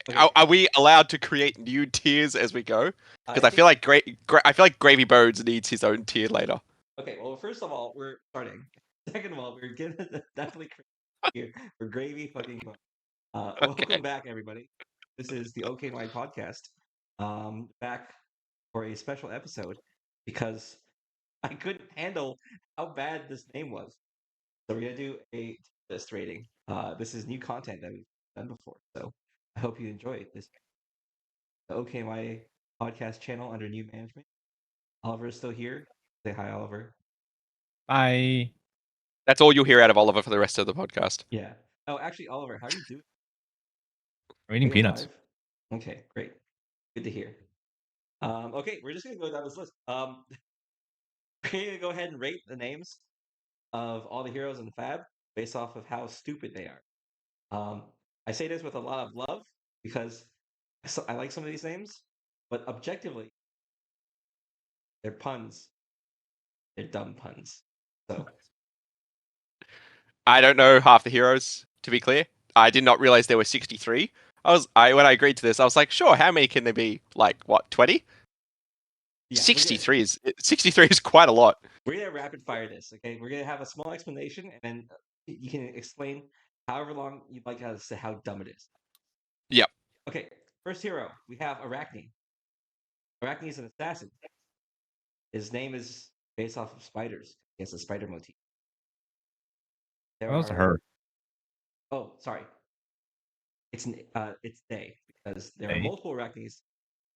Okay. Are we allowed to create new tiers as we go? Because I think- feel like I feel like Gravy Bones needs his own tier later. Okay, well, first of all, we're starting. Second of all, we're gonna definitely here for Gravy fucking Bones. Welcome back, everybody. This is the OK&Y podcast. Back for a special episode because I couldn't handle how bad this name was. So we're gonna do a list rating. This is new content that we've done before, so I hope you enjoy this. The OK&Y podcast channel under new management. Oliver is still here. Say hi, Oliver. Bye. That's all you'll hear out of Oliver for the rest of the podcast. Yeah. Oh, actually, Oliver, how are you doing? I'm eating Are you peanuts. alive? Okay, great. Good to hear. Okay, we're just gonna go down this list. We're gonna go ahead and rate the names of all the heroes in the Fab based off of how stupid they are. I say this with a lot of love because I like some of these names, but objectively, they're puns. They're dumb puns. So I don't know half the heroes, to be clear. I did not realize there were 63. When I agreed to this, I was like, sure, how many can there be? Like, what, 20? yeah, 63 is quite a lot. we're gonna rapid fire this. Okay, we're gonna have a small explanation, and then you can explain however long you'd like as to how dumb it is. Yep. Okay, first hero we have Arachne. Arachne is an assassin. His name is based off of spiders. He has a spider motif. There That was are- her. Oh, sorry. It's they because there are They? multiple Arachnes,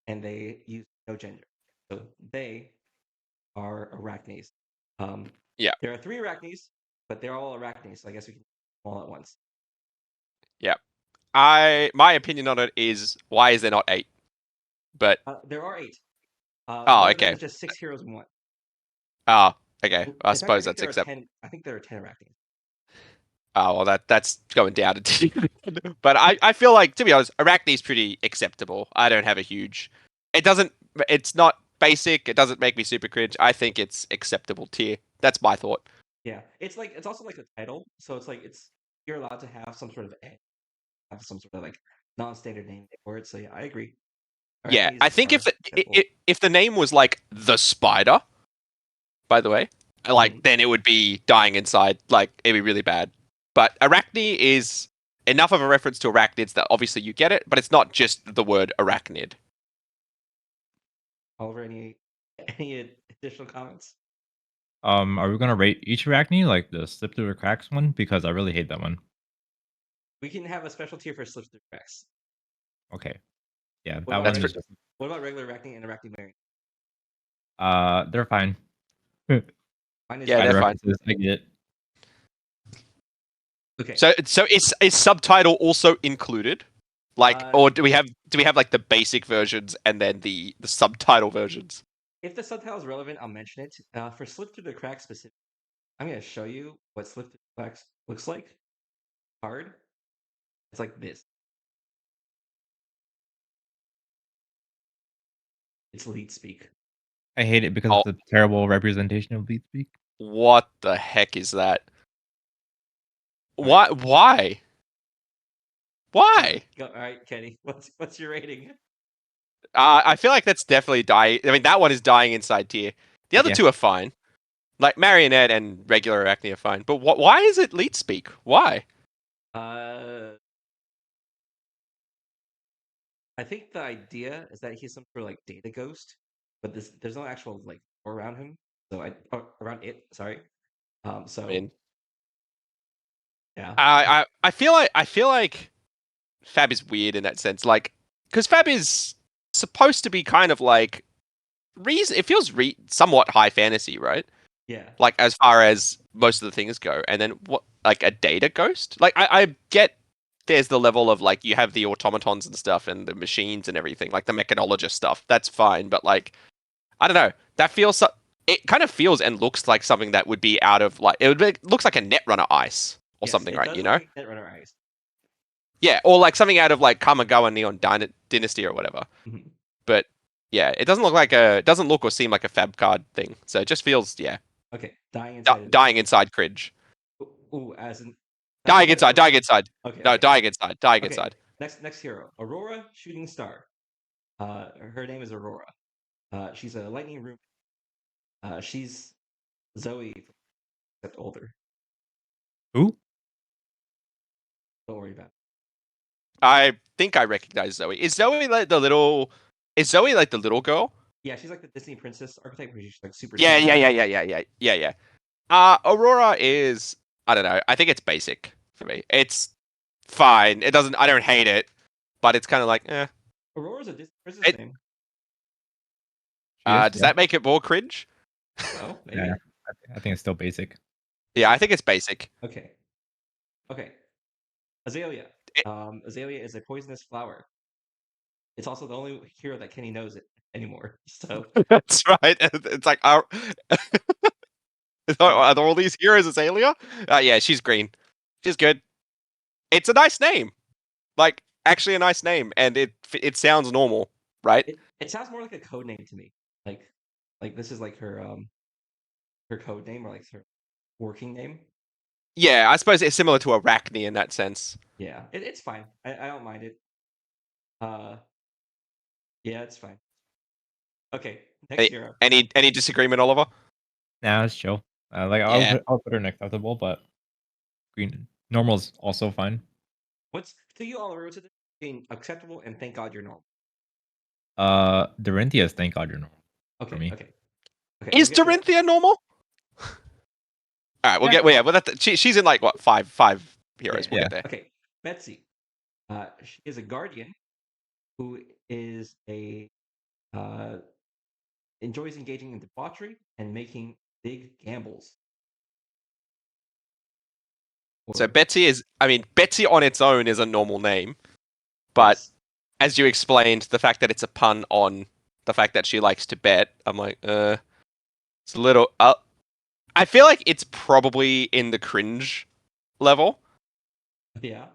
and they use no gender. So they are Arachnes. Yeah. There are 3 Arachnes, but they're all Arachnes. So I guess we can do them all at once. My opinion on it is, why is there not 8? But There are 8. Oh, one of them okay. is just 6 heroes in one. Okay. In I fact, suppose think that's there are acceptable. 10 I think there are 10 Arachnes. Oh, well, that's going down a tier. But I feel like, to be honest, Arachne's pretty acceptable. I don't have a huge. It's not basic. It doesn't make me super cringe. I think it's acceptable tier. That's my thought. Yeah, it's also like a title, so you're allowed to have some sort of have some sort of like non-standard name for it. So yeah, I agree. Yeah, Arachnes I think are if acceptable. if the name was like the Spider, by the way, like then it would be dying inside. Like it'd be really bad. But Arachne is enough of a reference to arachnids that obviously you get it, but it's not just the word arachnid. Oliver, any additional comments? Are we gonna rate each Arachne, like the slip through the cracks one? Because I really hate that one. We can have a special tier for slips through cracks. Okay. Yeah, What that about one That's is regular- What about regular Arachne and Arachne Mary? they're fine. Mine is Yeah, they're Spider fine. references, I get it. okay. So is subtitle also included? Like, or do we have like the basic versions and then the subtitle versions? If the subtitle is relevant, I'll mention it. For slip through the cracks specific, I'm going to show you what slip through the cracks looks like. Hard. It's like this. It's lead speak. I hate it because Oh. it's a terrible representation of lead speak. What the heck is that? Why? Why? Why? All right, Kenny. What's your rating? I feel like that's definitely dying. I mean, that one is dying inside tier. The other Yeah. two are fine. Like Marionette and regular Arachne are fine. But why is it lead speak? Why? I think the idea is that he's some sort of like data ghost, but there's no actual like around him. So around it. Sorry. So I mean, yeah. I feel like Fab is weird in that sense. Like, because Fab is supposed to be kind of like it feels somewhat high fantasy, right? Yeah. Like as far as most of the things go, and then what, like a data ghost? Like I get there's the level of like you have the automatons and stuff and the machines and everything, like the mechanologist stuff. That's fine, but like I don't know. That feels it kind of feels and looks like something that would be out of like looks like a Netrunner Ice or Yes, something, it right? does You look know? like Netrunner Ice. Yeah, or like something out of like Kamigawa Neon Dynasty or whatever. Mhm. But yeah, it doesn't look or seem like a Fab card thing. So it just feels Okay, dying inside. dying inside cringe. Ooh, as in Dying inside. Okay. No, okay. dying inside. Dying Okay. inside. Next hero, Aurora Shooting Star. Her name is Aurora. She's a lightning room. She's Zoe, except older. Who? Don't worry about it. I think I recognize Zoe. Is Zoe like the little? Is Zoe like the little girl? Yeah, she's like the Disney princess archetype, where she's like super. Yeah, sweet. yeah. Aurora is. I don't know. I think it's basic for me. It's fine. It doesn't. I don't hate it, but it's kind of like, eh. Aurora's a Disney princess name. Does that make it more cringe? Oh, maybe. Yeah, I think it's still basic. Yeah, I think it's basic. Okay. Azalea. Azalea is a poisonous flower. It's also the only hero that Kenny knows it anymore. So That's right. It's like, are all these heroes Azalea? Yeah, she's green. She's good. It's a nice name. Like, actually a nice name, and it sounds normal, right? it sounds more like a code name to me. Like this is like her code name, or like her working name. Yeah, I suppose it's similar to Arachne in that sense. Yeah, it's fine. I don't mind it. Yeah, it's fine. Okay, next hero. Any disagreement, Oliver? Nah, it's chill. Like Yeah. I'll put her in acceptable, but green normal's also fine. What's to you, Oliver? What's the difference between acceptable and thank God you're normal? Dorinthia's thank God you're normal. Okay, me. okay. Is Dorinthia normal? All right, we'll Yeah. get. Well, yeah, well, she's in like what five heroes. Yeah, We'll yeah. get there. Okay, Betsy. She is a guardian who is a enjoys engaging in debauchery and making big gambles. So Betsy is. I mean, Betsy on its own is a normal name, but Yes. as you explained, the fact that it's a pun on the fact that she likes to bet, I'm like, it's a little. I feel like it's probably in the cringe level. Yeah.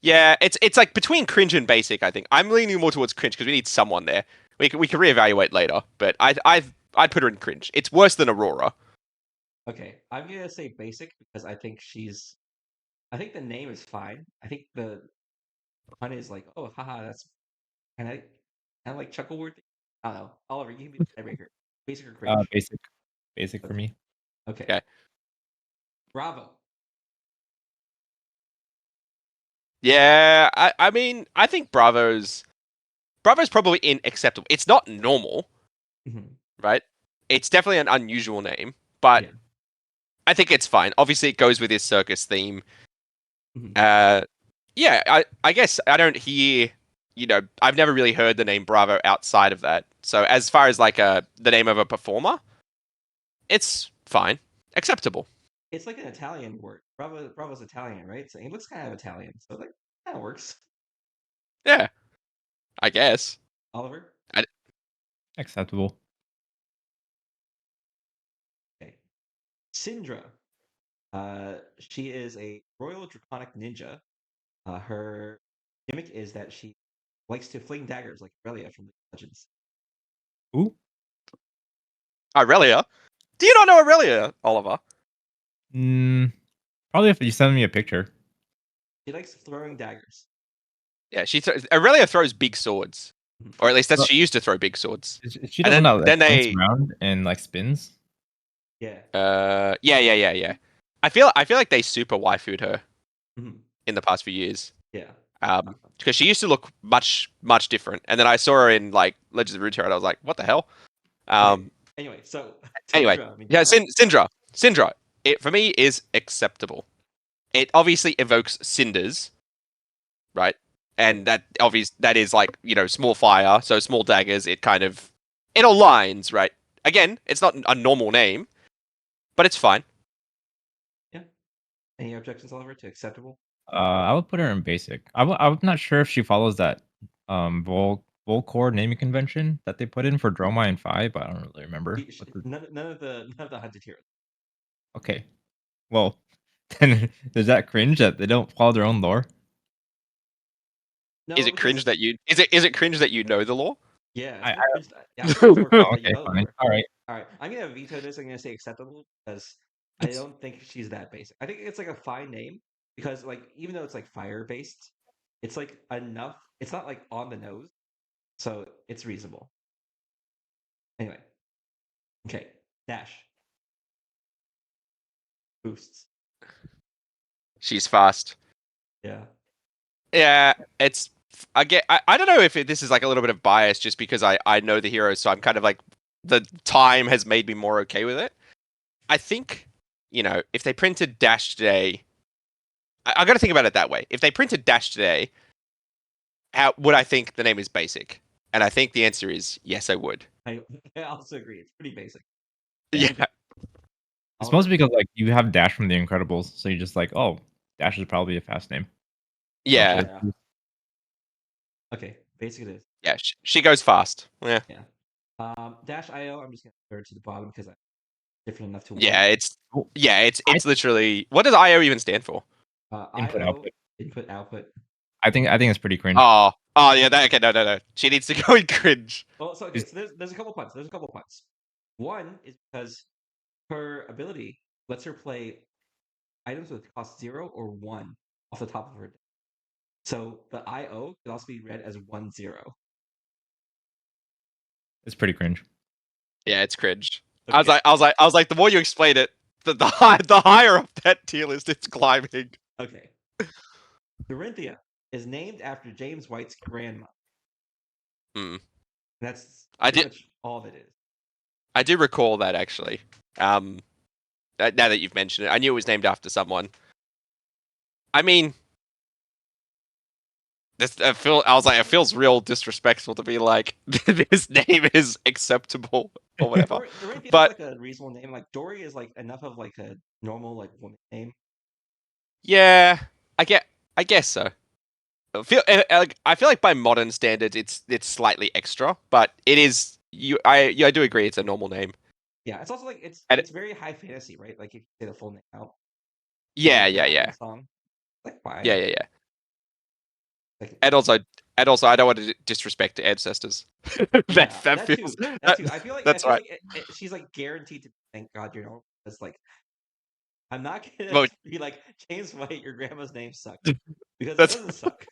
Yeah, it's like between cringe and basic. I think I'm leaning more towards cringe because we need someone there. We can reevaluate later, but I'd put her in cringe. It's worse than Aurora. Okay, I'm gonna say basic because I think I think the name is fine. I think the pun is like, oh, haha, that's kind of like chuckle word. I don't know. Oliver, you can be the tiebreaker. Basic or cringe? Basic for Okay. me. Okay. Okay. Bravo. Yeah, I mean, I think Bravo's probably in acceptable. It's not normal, right? It's definitely an unusual name, but Yeah. I think it's fine. Obviously, it goes with his circus theme. Yeah, I guess I don't hear. I've never really heard the name Bravo outside of that. So as far as like the name of a performer, it's fine, acceptable. It's like an Italian word. Bravo's Italian, right? So he looks kind of Italian, so like that works. Yeah, I guess. Oliver. Acceptable. Okay. Syndra. She is a royal draconic ninja. Her gimmick is that she likes to fling daggers like Aurelia from League of Legends. Who? Aurelia? Do you not know Aurelia, Oliver? Probably if you send me a picture. She likes throwing daggers. Yeah, Aurelia throws big swords, or at least she used to throw big swords. Is she the one that spins around and like spins? Yeah. Yeah. I feel like they super waifu'd her in the past few years. Yeah. Because she used to look much different, and then I saw her in like Legends of Runeterra, and I was like, what the hell? Anyway, so yeah, Syndra. It for me is acceptable. It obviously evokes cinders, right? And that is like small fire, so small daggers. It aligns, right? Again, it's not a normal name, but it's fine. Yeah. Any objections, Oliver, to acceptable? I would put her in basic. I'm not sure if she follows that Volcore naming convention that they put in for Dromai and 5, but I don't really remember. None of the hunted heroes. Okay. Well, then does that cringe that they don't follow their own lore? No, is it cringe that you is it cringe that you know the lore? Yeah. Okay, fine. All right. I'm gonna veto this. I'm gonna say acceptable because I don't think she's that basic. I think it's like a fine name because like even though it's like fire based, It's like enough. It's not like on the nose, so it's reasonable. Anyway, okay. Dash boosts. She's fast. Yeah. Yeah, it's. I don't know if this is like a little bit of bias just because I know the heroes, so I'm kind of like the time has made me more okay with it. I think, if they printed Dash today, I got to think about it that way. If they printed Dash today, how would I think the name is basic? And I think the answer is yes, I would. I also agree. It's pretty basic. Yeah. It's mostly because like you have Dash from The Incredibles, so you're just like, oh, Dash is probably a fast name. Yeah. Yeah. Okay, basic it is. Yeah. She goes fast. Yeah. Yeah. Dash IO, I'm just gonna throw it to the bottom because I'm different enough to Yeah. warn. It's literally. What does IO even stand for? Input IO, output. input output. I think it's pretty cringe. Oh yeah. Okay. No. She needs to go in cringe. Well, so okay, so there's a couple points. There's a couple points. One is because her ability lets her play items with cost 0 or 1 off the top of her deck. So the IO could also be read as 1/0. It's pretty cringe. Yeah, it's cringe. Okay. I was like, the more you explain it, the higher up that tier list it's climbing. Okay. Dorinthia is named after James White's grandma. Hmm. That's I pretty did much all of it is. I do recall that actually. Now that you've mentioned it, I knew it was named after someone. I mean, I was like, it feels real disrespectful to be like, this name is acceptable or whatever. Dorinthia But is like a reasonable name. Like Dory is like enough of like a normal like woman name. yeah, I guess so. I feel like by modern standards, it's slightly extra, but it is I do agree it's a normal name. Yeah, it's also like And it's very high fantasy, right? Like if you say the full name out. yeah, Like yeah, the yeah, Aladdin song. Like why? yeah, yeah, yeah. Like And also, I don't want to disrespect ancestors. yeah, that that feels too. That too. I feel that's right. like she's like guaranteed to thank God, it's like I'm not gonna Well, be like James White, your grandma's name sucks. Because it that's doesn't suck.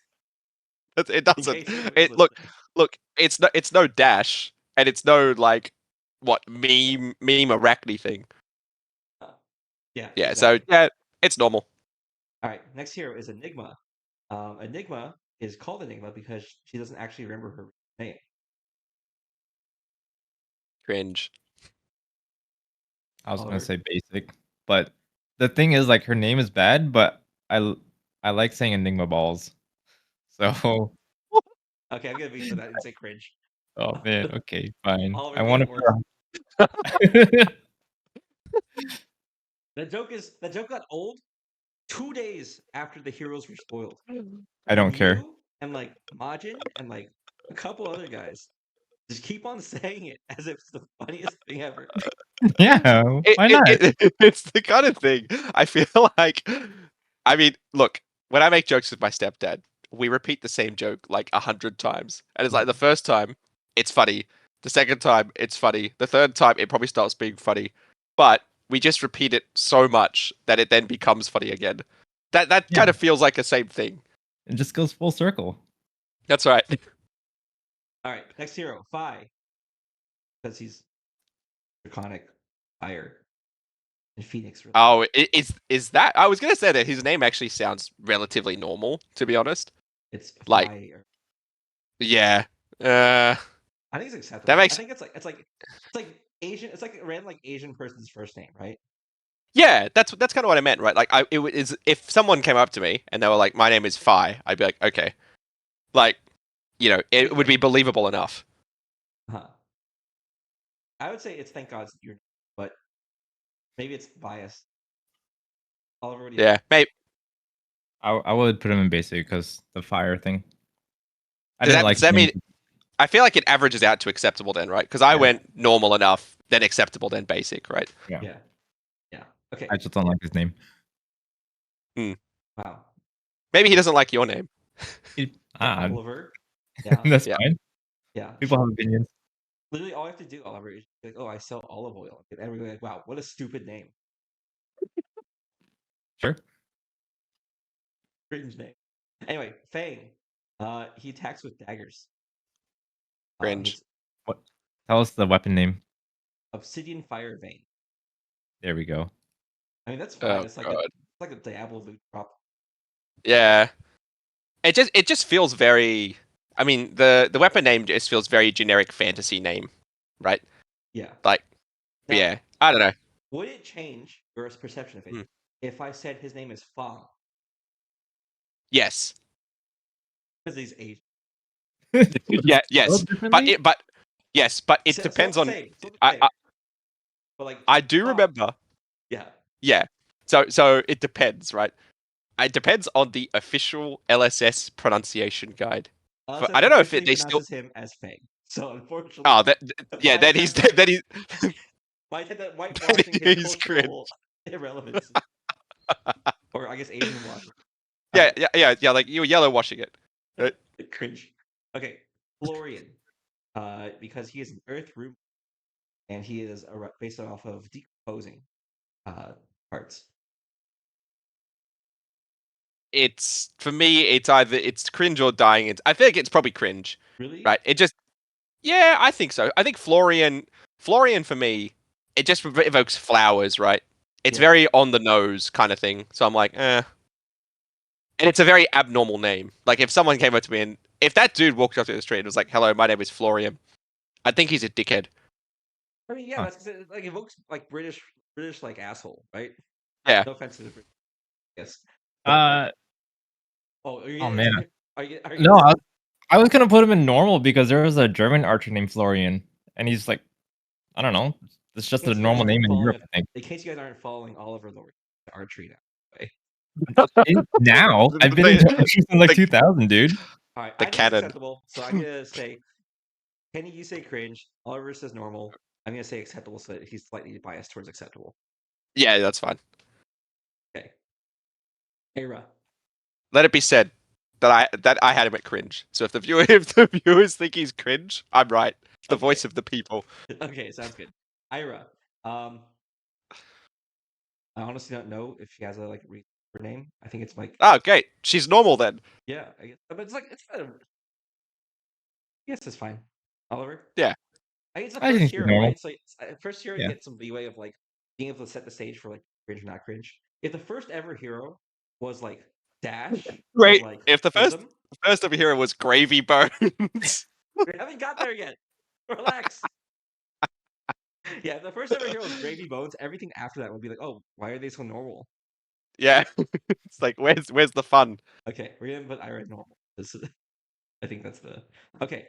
it In doesn't. case anybody's It look listening. look. It's no dash, and it's no like what meme arachne thing. Yeah, Yeah. So exactly. yeah, it's normal. Alright, next hero is Enigma. Enigma is called Enigma because she doesn't actually remember her name. Cringe. I was gonna Oliver. say basic, but the thing is, like, her name is bad, but I like saying Enigma balls. So, Okay, I'm gonna veto that and say cringe. oh man, okay, fine. Oliver, I get want it worse. to. The joke got old 2 days after the heroes were spoiled. I don't And care. you and like Majin and like a couple other guys just keep on saying it as if it's the funniest thing ever. Yeah, why not? It's the kind of thing I feel like. I mean, look, when I make jokes with my stepdad, we repeat the same joke like 100 times, and it's like the first time it's funny, the second time it's funny, the third time it probably starts being funny, but we just repeat it so much that it then becomes funny again. That Yeah, kind of feels like the same thing. it just goes full circle. That's right. Alright, next hero, Fi. Because he's draconic fire. And Phoenix really. Oh, is that? I was gonna say that his name actually sounds relatively normal, to be honest. It's Like, fire. yeah, I think it's acceptable. that I makes think it's like Asian. It's like a random like Asian person's first name, right? yeah. That's kind of what I meant, right? Like, is if someone came up to me and they were like, "My name is Phi," I'd be like, "Okay," like, it would be believable enough. Huh. I would say it's thank God it's your name, but maybe it's biased. Oliver, what do you Yeah, think? maybe. I would put him in basic because the fire thing. I Does didn't that like does that the name. mean? I feel like it averages out to acceptable then, right? Because I Yeah. went normal enough, then acceptable, then basic, right? Yeah, Yeah. Yeah. Okay. I just don't like his name. Wow. Maybe he doesn't like your name. Oliver. Yeah. That's Yeah. fine. Yeah. People have opinions. Literally, all I have to do, Oliver, is be like, "Oh, I sell olive oil," and everybody's like, "Wow, what a stupid name, Sure. cringe name." Anyway, Fang. He attacks with daggers. Cringe. It's What? Tell us the weapon name. Obsidian Fire Vein. There we go. I mean, that's fine. Oh It's like god. a Diablo loot drop. Yeah. It just feels very. I mean, the weapon name just feels very generic fantasy name, right? Yeah. Like, Now, yeah. I don't know. would it change your perception of it Hmm. if I said his name is Fong Yes. because he's Asian? Yeah. Yes. differently? But yes. But it So depends it's the on. same. It's the I, same. I But like, I do Fong, remember. yeah. Yeah. So it depends, right? It depends on the official LSS pronunciation guide. LSS I don't know if officially they still. pronounces him as Fang. So unfortunately, Oh, yeah. my Then he's attempt at, then he's my attempt at whitewashing his he's cultural cringe. irrelevancy, or I guess Asian washing. All Yeah, right. yeah. Like you were yellow washing it. Right? Cringe. Okay, Florian, because he is an Earth root, and he is based off of decomposing parts. It's for me. It's either it's cringe or dying. I think it's probably cringe. Really? Right? It just yeah, I think so. I think Florian for me, it just evokes flowers, right? It's Yeah. very on the nose kind of thing. So I'm like, eh. And it's a very abnormal name. Like if someone came up to me and if that dude walked up to the street and was like, "Hello, my name is Florian," I think he's a dickhead. I mean, yeah, Huh. that's 'cause it like evokes like British like asshole, right? Yeah. No offense to the British, yes. But like, Uh, oh, oh man. are you No, I was gonna put him in normal because there was a German archer named Florian, and he's like, I don't know, it's just in a case you guys normal name aren't in Europe, following, I think. in case you guys aren't following Oliver Lord archery now. Okay. Now I've been into archery since like the, 2000, dude. All right, the I think it's canon. acceptable. So I'm gonna say, Kenny, you say cringe. Oliver says normal. I'm gonna say acceptable, so that he's slightly biased towards acceptable. Yeah, that's fine. Okay. Era. Let it be said that I had him at cringe. So if the viewers think he's cringe, I'm right. The Okay. voice of the people. Okay, sounds good. Ira. I honestly don't know if she has a like her name. I think it's like Oh, great. She's normal then. yeah, I guess, but it's like it's yes, it's fine. Oliver. Yeah. I think it's the I first think she's hero, normal. right? So first hero, you Yeah. get some leeway of like being able to set the stage for like cringe or not cringe. If the first ever hero was like Dash from Great. like If the Prism, first over here was Gravy Bones. we haven't got there yet. Relax. Yeah, if the first ever hero was Gravy Bones, everything after that would be like, oh, why are they so normal? Yeah. It's like where's the fun? Okay, we're gonna put Ira normal. I think that's the okay.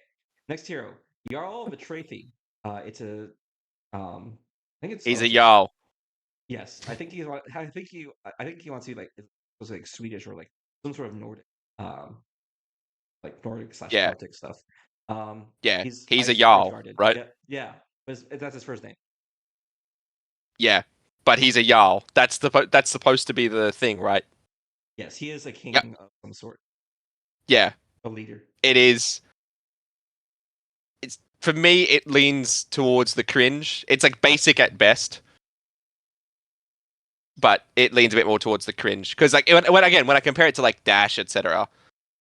Next hero, Jarl of Atrathi. It's a I think it's He's a Jarl. yes. I think he's I think he wants to be like it was like Swedish or like some sort of Nordic like Nordic / Yeah. Celtic stuff. Yeah. He's He's a ice Jarl, guarded. right? Yeah, yeah. But that's his first name. Yeah. But he's a Jarl. That's supposed to be the thing, right? Yes, he is a Yep. king of some sort, Yeah. a leader. It is. It's for me. It leans towards the cringe. It's like basic at best, but it leans a bit more towards the cringe because like when I compare it to like Dash, etc.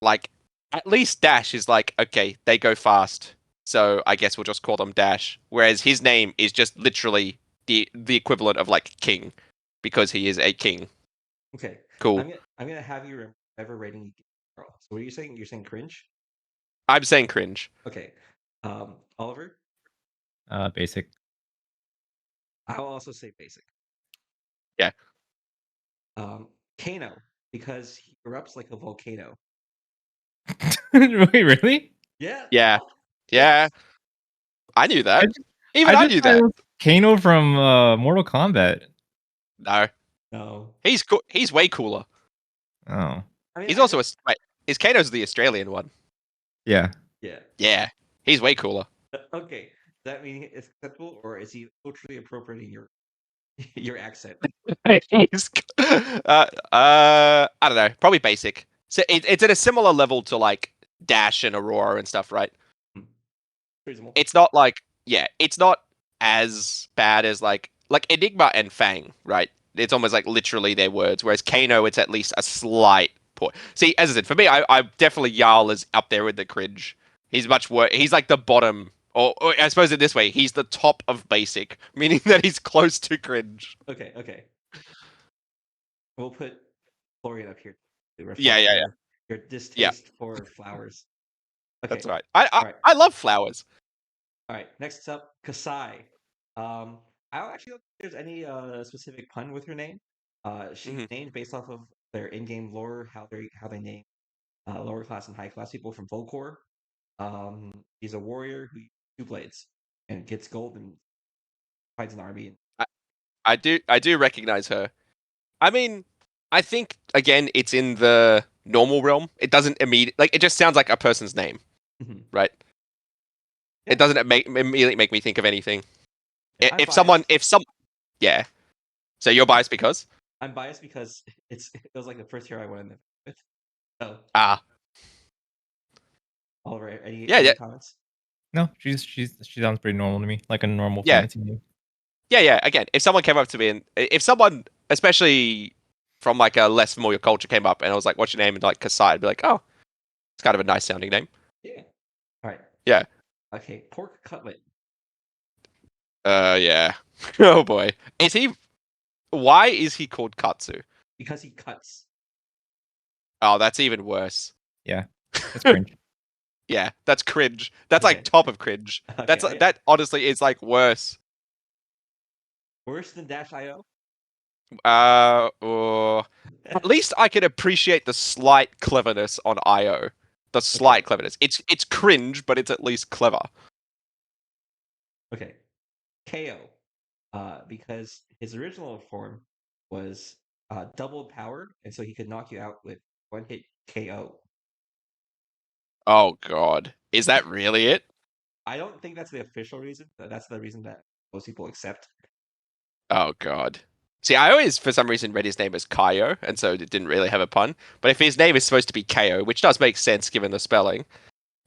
Like at least Dash is like okay, they go fast, so I guess we'll just call them Dash. Whereas his name is just literally the equivalent of like King, because he is a king. Okay, Cool. I'm gonna have you remember whatever rating you give Jarl. So what are you saying? You're saying cringe? I'm saying cringe. Okay. Oliver, Basic. I'll also say basic. Yeah. Kano, because he erupts like a volcano. Wait, really? Yeah. Yeah. Fuck. Yeah. Yes. I knew that. I Even I just knew thought it that. was Kano from Mortal Kombat. No. No. He's cool. He's way cooler. Oh, I mean, He's I also think wait. Is Kano's the Australian one? yeah. yeah. Yeah. He's way cooler. Okay. Does that mean it's acceptable, or is he culturally appropriating your your accent? He's, I don't know. Probably basic. So it's at a similar level to like Dash and Aurora and stuff, right? Reasonable. It's not like yeah, it's not as bad as like Enigma and Fang, right? It's almost like literally their words. Whereas Kano, it's at least a slight poor. See, as I said, for me, I definitely Jarl is up there with the cringe. He's much worse. He's like the bottom, or I suppose it this way, he's the top of basic, meaning that he's close to cringe. Okay. We'll put Florian up here to reflect Yeah. your distaste for flowers. Okay. That's right. All right. I love flowers. All right. Next up, Kasai. I don't actually don't think there's any specific pun with her name. She's named based off of their in-game lore, how they name lower class and high class people from Volcor. He's a warrior who uses 2 blades and gets gold and fights an army. I do recognize her. I mean, I think again, it's in the normal realm. It doesn't it just sounds like a person's name, right? Yeah. It doesn't immediately make me think of anything. Yeah, Yeah. So you're biased because? I'm biased because it was like the first hero I went in with. So Oliver, any comments? No, she sounds pretty normal to me, like a normal Yeah. fantasy name. Yeah. Again, if someone came up to me and if someone, especially from like a less familiar culture, came up and I was like, "What's your name?" and like Kasai, I'd be like, "Oh, it's kind of a nice sounding name." Yeah. All right. Yeah. Okay, pork cutlet. Yeah. Oh boy. Why is he called Katsu? Because he cuts. Oh, that's even worse. Yeah. That's cringe. Yeah, that's cringe. That's Okay. like top of cringe. Okay, That honestly is like worse. Worse than Dash.io? At least I can appreciate the slight cleverness on IO. The slight cleverness. It's cringe, but it's at least clever. Okay. KO. Because his original form was double power, and so he could knock you out with 1 hit KO. Oh god. Is that really it? I don't think that's the official reason, but that's the reason that most people accept. Oh god. See, I always, for some reason, read his name as Kaio, and so it didn't really have a pun. But if his name is supposed to be KO, which does make sense given the spelling,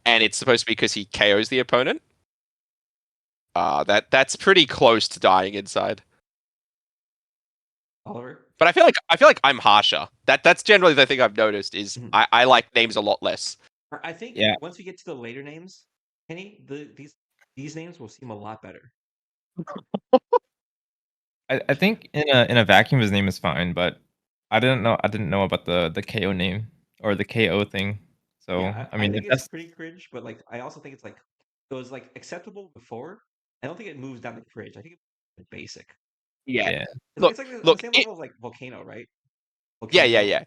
and it's supposed to be because he KOs the opponent, that's pretty close to dying inside. Oliver? But I feel like I'm harsher. That's generally the thing I've noticed is I like names a lot less. I think once we get to the later names, Kenny, these names will seem a lot better. I think in a vacuum his name is fine, but I didn't know about the KO name or the KO thing. So yeah, I mean, think it's pretty cringe, but like I also think it's like it was like acceptable before. I don't think it moves down to cringe. I think it's basic. Yeah. It's like the same level of like Volcano, right? Volcano. Yeah.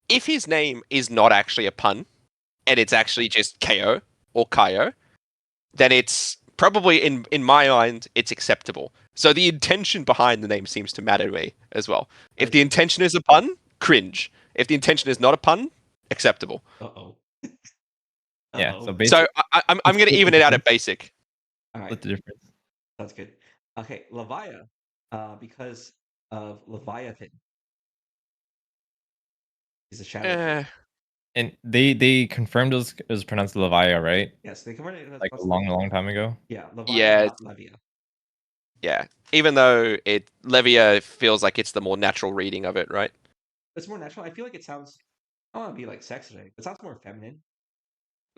If his name is not actually a pun, and it's actually just KO or Kaio, then it's probably in my mind it's acceptable. So the intention behind the name seems to matter to me as well. If the intention is a pun, cringe. If the intention is not a pun, acceptable. Yeah. So I'm going to even it out at basic. All right. Split the difference. That's good. Okay, Levia, because of Leviathan. He's a shadow. And they confirmed it was pronounced Levia, right? Yes, they confirmed it like a long time ago. Yeah, Levia, not Levia. Yeah, even though Levia feels like it's the more natural reading of it, right? It's more natural. I feel like it sounds. I don't want to be like sexist. It sounds more feminine.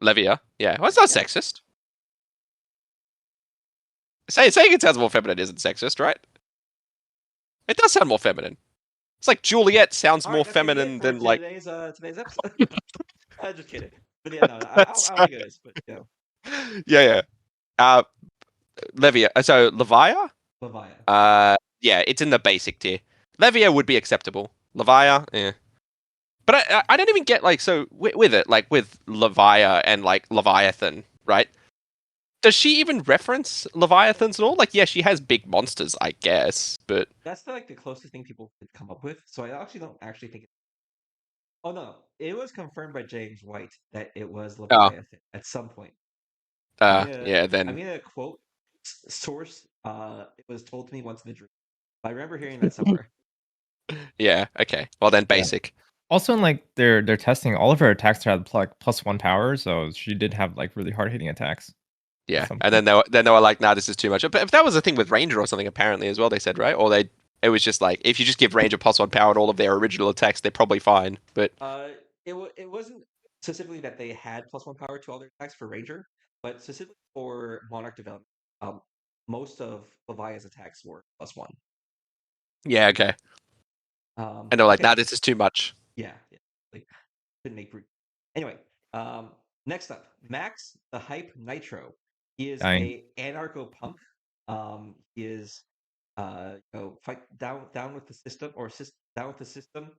Levia, yeah. Well, it's not sexist. Saying it sounds more feminine isn't sexist, right? It does sound more feminine. It's like Juliet sounds more feminine than like today's episode. I'm just kidding. But yeah, no, I don't think it is. But yeah. Levia. So Levia. Yeah, it's in the basic tier. Levia would be acceptable. Levia, yeah. But I don't even get like so with it like with Levia and like Leviathan, right? Does she even reference Leviathans at all? Like, yeah, she has big monsters, I guess, but that's the closest thing people could come up with. So I actually don't think. Oh no, it was confirmed by James White that it was Leviathan at some point. Yeah, then I mean a quote source. It was told to me once in the dream. I remember hearing that somewhere. Yeah. Okay. Well, then basic. Yeah. Also, in like they're testing, all of her attacks had like +1 power, so she did have like really hard hitting attacks. Yeah, and then they were like, "Nah, this is too much." But if that was a thing with Ranger or something, apparently as well, they said, right? Or they It was just like, if you just give Ranger +1 power and all of their original attacks, they're probably fine. But it wasn't specifically that they had +1 power to all their attacks for Ranger, but specifically for Monarch development, most of Levia's attacks were +1. yeah, okay. And they're like, okay. nah, this is too much. Yeah, like couldn't make brute. Anyway, next up, Max the Hype Nitro. He is a anarcho punk. He is fight down with the system or down with the system.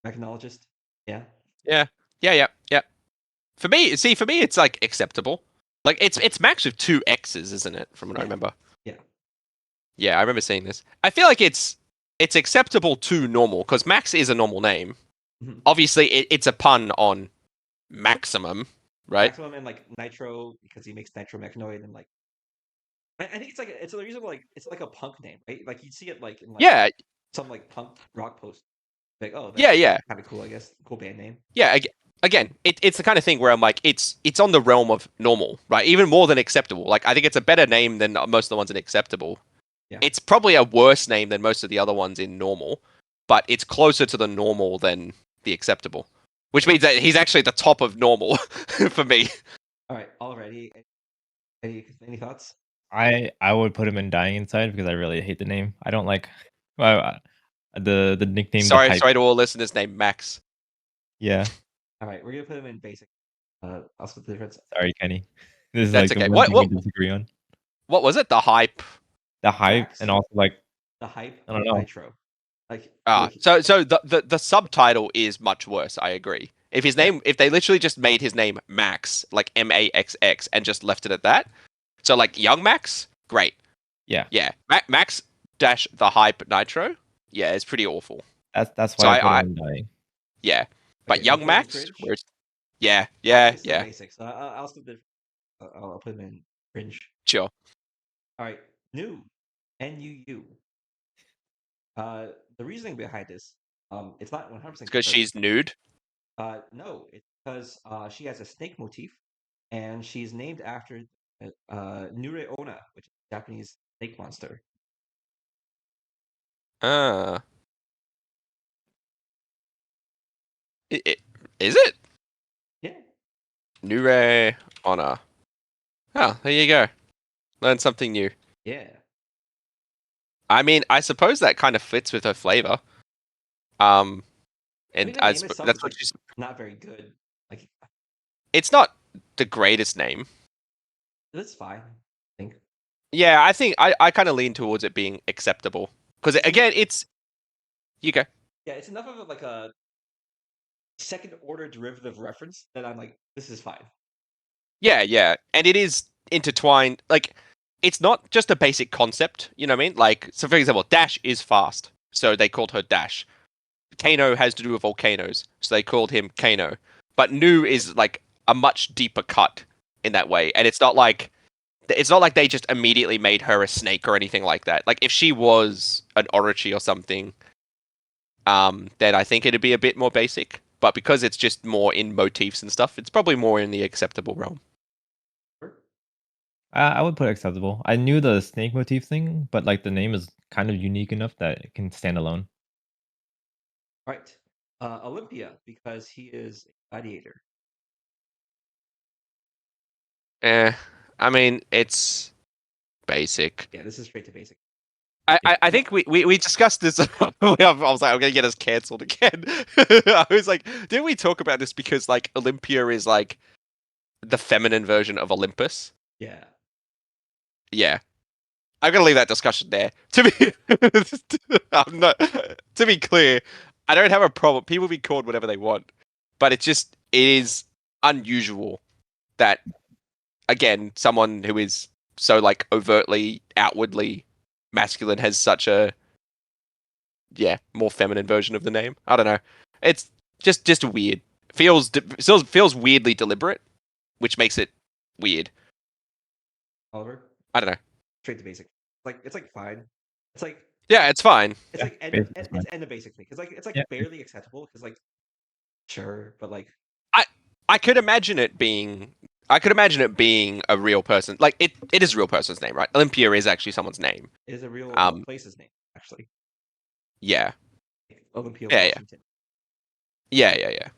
Mechanologist. Yeah. Yeah. For me, it's like acceptable. Like it's Max with 2 X's, isn't it? From what I remember. Yeah. Yeah, I remember seeing this. I feel like it's acceptable to normal because Max is a normal name. Mm-hmm. Obviously, it's a pun on maximum, right? Maximum and like Nitro because he makes Nitro Mechanoid and like I think it's a reason it's like a punk name, right? Like you'd see it like in like some like punk rock post. Like, oh, that's kind of cool, I guess. Cool band name. Yeah, again, it's the kind of thing where I'm like, it's on the realm of normal, right? Even more than acceptable. Like, I think it's a better name than most of the ones in acceptable. Yeah. It's probably a worse name than most of the other ones in normal, but it's closer to the normal than the acceptable, which means that he's actually at the top of normal for me. All right, already. Any thoughts? I would put him in Dying Inside because I really hate the name. I don't like the nickname. Sorry to all listeners named Max. Yeah. All right, we're gonna put him in basic. I'll split the difference. Sorry, Kenny. This is That's like okay. the one thing we disagree on. What was it? The hype. The hype, Max, and also like the hype. I don't know. Nitro. Like so the subtitle is much worse. I agree. If they literally just made his name Max, like MAXX, and just left it at that, so like Young Max, great. Yeah. Max dash the hype Nitro, yeah, it's pretty awful. That's why I put him in Dying. Yeah, but okay, Young Max, where it's yeah. Basic. So I'll split the. I'll put him in cringe. Sure. All right, new, NUU. The reasoning behind this, it's not 100% because she's nude. No, it's because she has a snake motif, and she's named after Nureona, which is a Japanese snake monster. Is it? Yeah. Nureona. Oh, there you go. Learn something new. Yeah. I mean, I suppose that kind of fits with her flavor. And that's what she's not very good. Like, it's not the greatest name. That's fine, I think. Yeah, I think I kind of lean towards it being acceptable because again, it's you go. Yeah, it's enough of like a second order derivative reference that I'm like, this is fine. Yeah, and it is intertwined. Like, it's not just a basic concept. You know what I mean? Like, so for example, Dash is fast, so they called her Dash. Kano has to do with volcanoes, so they called him Kano. But Nu is like a much deeper cut in that way, and it's not like they just immediately made her a snake or anything like that. Like if she was an Orochi or something, then I think it'd be a bit more basic. But because it's just more in motifs and stuff, it's probably more in the acceptable realm. I would put acceptable. I knew the snake motif thing, but like the name is kind of unique enough that it can stand alone. Right. Olympia, because he is a gladiator. I mean, it's basic. Yeah, this is straight to basic. I think we discussed this. I was like, I'm gonna get us cancelled again. I was like, didn't we talk about this because like Olympia is like the feminine version of Olympus? Yeah. Yeah. I'm gonna leave that discussion there. To be clear, I don't have a problem. People be called whatever they want, but it is unusual that again someone who is so like overtly outwardly masculine has such a more feminine version of the name. I don't know. It's just weird. Feels weirdly deliberate, which makes it weird. Oliver? I don't know. Straight to basic. It's like fine. It's like it's fine. It's like it's end of basic me because it's barely acceptable because like sure, but like I could imagine it being I could imagine it being a real person. Like it is a real person's name, right? Olympia is actually someone's name. It is a real place's name, actually. Yeah. Olympia, Yeah, Washington. Yeah.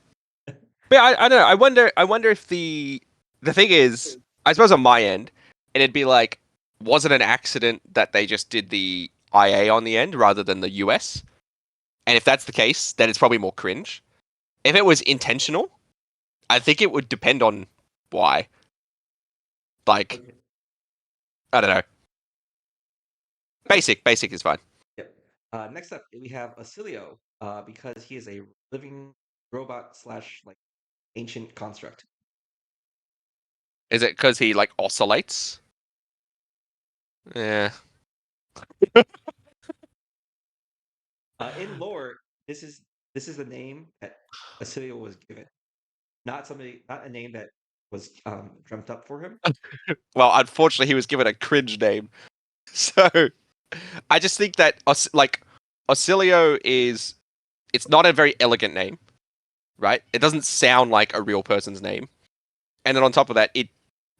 But I don't know. I wonder if the thing is, I suppose on my end, it'd be like, was it an accident that they just did the IA on the end rather than the US? And if that's the case, then it's probably more cringe. If it was intentional, I think it would depend on why. Like, Okay. I don't know. Basic is fine. Yep. Next up, we have Acilio, because he is a living robot / like ancient construct. Is it because he like oscillates? Yeah. In lore, this is the name that Acilio was given, not a name that was dreamt up for him. Well, unfortunately, he was given a cringe name. So I just think that like Oscilio is, it's not a very elegant name, right? It doesn't sound like a real person's name. And then on top of that,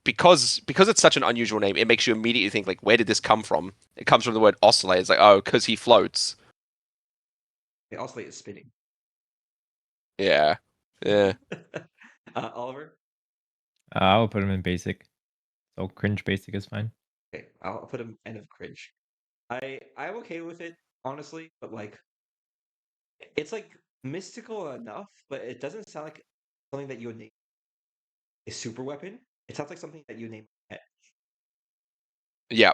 because it's such an unusual name, it makes you immediately think like, where did this come from? It comes from the word oscillate. It's like, oh, because he floats. They oscillate is spinning. Yeah. Oliver? I will put him in basic. So cringe basic is fine. Okay, I'll put him end of cringe. I'm okay with it, honestly, but like it's like mystical enough, but it doesn't sound like something that you would name a super weapon. It sounds like something that you name a pet. Yeah.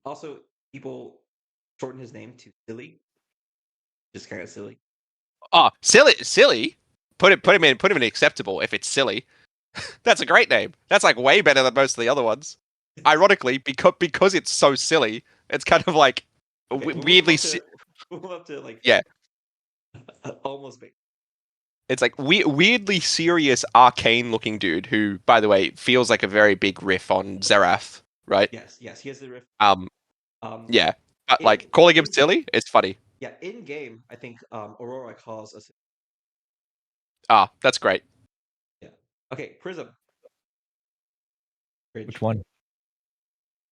Also, people shorten his name to Silly. Just kind of silly. Oh, silly. Put him in acceptable if it's silly. That's a great name. That's like way better than most of the other ones. Ironically, because it's so silly, it's kind of like Okay, weirdly. We'll move up to like Yeah, almost big. it's like weirdly serious, arcane-looking dude who, by the way, feels like a very big riff on Zerath, right? Yes, he has the riff. Yeah, but like calling him silly, it's funny. Yeah, in game, I think Aurora calls us. Ah, that's great. Yeah. Okay, Prism. Cringe. Which one?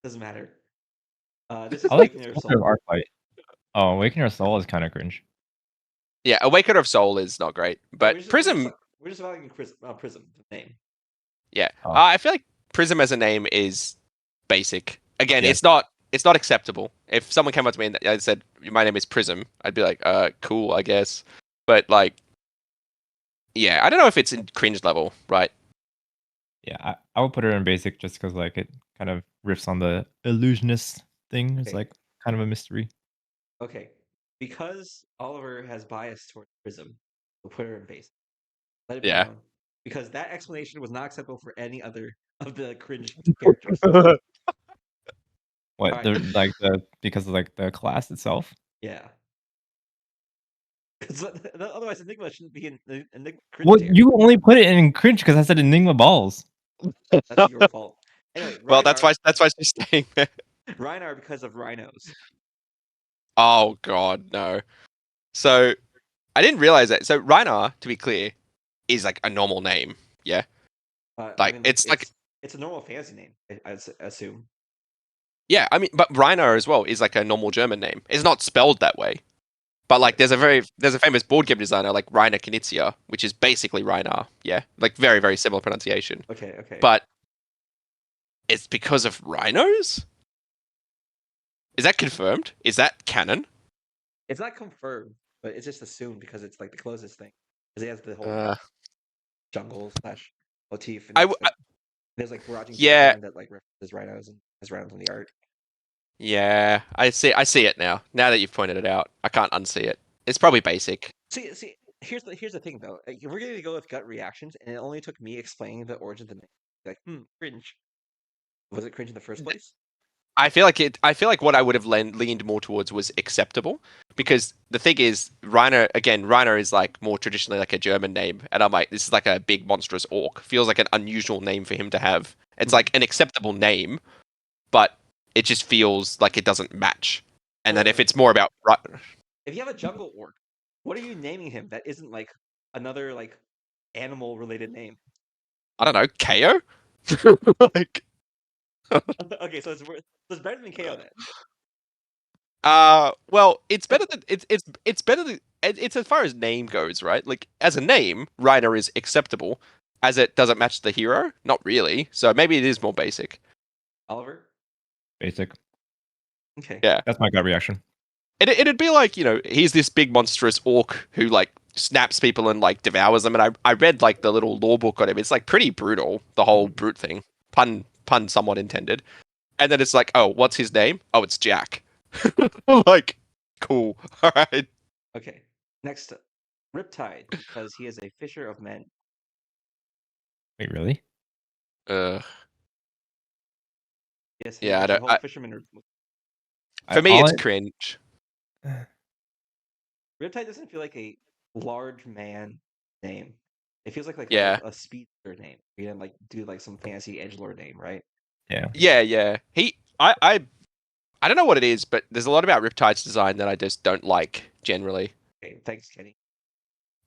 Doesn't matter. This is I like Awakener the of Soul. Arclight. Oh, Awakener of Soul is kind of cringe. Yeah, Awakener of Soul is not great, but Prism. We're just valuing Prism, the name. Yeah, Oh. I feel like Prism as a name is basic. Again, Yeah. it's not acceptable. If someone came up to me and said my name is Prism, I'd be like, cool, I guess. But like, yeah, I don't know if it's in cringe level, right? Yeah, I would put her in basic just because like it kind of riffs on the illusionist thing. It's Okay. like kind of a mystery. Okay, because Oliver has bias towards Prism, we'll put her in basic. Let it be known. Because that explanation was not acceptable for any other of the cringe characters. What Right. the because of like the class itself? Yeah. Because otherwise, Enigma shouldn't be in Enigma cringe Well, tier. you only put it in cringe because I said Enigma balls. That's your fault. Anyway, Well, that's why she's staying there. Reinar because of rhinos. Oh god, no. So I didn't realize that. So Reinar, to be clear, is like a normal name. Yeah. I mean, it's like it's a normal fantasy name, I assume. yeah, I mean, but Reinar as well is like a normal German name. It's not spelled that way. But like, there's a famous board game designer like Rainer Knizia, which is basically Reinar. Yeah, like very very similar pronunciation. Okay. But it's because of rhinos. Is that confirmed? Is that canon? It's not confirmed, but it's just assumed because it's like the closest thing. Because he has the whole jungle / motif. And there's like foraging that like references rhinos and has rhinos on the art. Yeah, I see it now. Now that you've pointed it out, I can't unsee it. It's probably basic. See, here's the thing though. Like, if we're gonna go with gut reactions, and it only took me explaining the origin of the name, like, cringe. Was it cringe in the first place? I feel like what I would have leaned more towards was acceptable, because the thing is, Reiner is like more traditionally like a German name, and I'm like, this is like a big monstrous orc. Feels like an unusual name for him to have. It's like an acceptable name, but it just feels like it doesn't match. And then if it's more about if you have a jungle orc, what are you naming him that isn't like another like animal related name? I don't know, KO. Like, Okay, so it's better than KO then. well, it's better than it's better than it's as far as name goes, right? Like as a name, Reiner is acceptable. As it doesn't match the hero, not really. So maybe it is more basic. Oliver? Basic. Okay. Yeah. That's my gut reaction. It'd be like, he's this big monstrous orc who like snaps people and like devours them. And I read like the little lore book on him. It's like pretty brutal, the whole brute thing. Pun somewhat intended. And then it's like, oh, what's his name? Oh, it's Jack. Like, cool. All right. Okay. Next, Riptide, because he is a fisher of men. Wait, really? Yes, Yeah, it's a whole fisherman. For me, it's cringe. Riptide doesn't feel like a large man name. It feels like Yeah. a speedster name. You didn't like do like some fancy edgelord name, right? Yeah. Yeah. I don't know what it is, but there's a lot about Riptide's design that I just don't like generally. Okay, thanks, Kenny.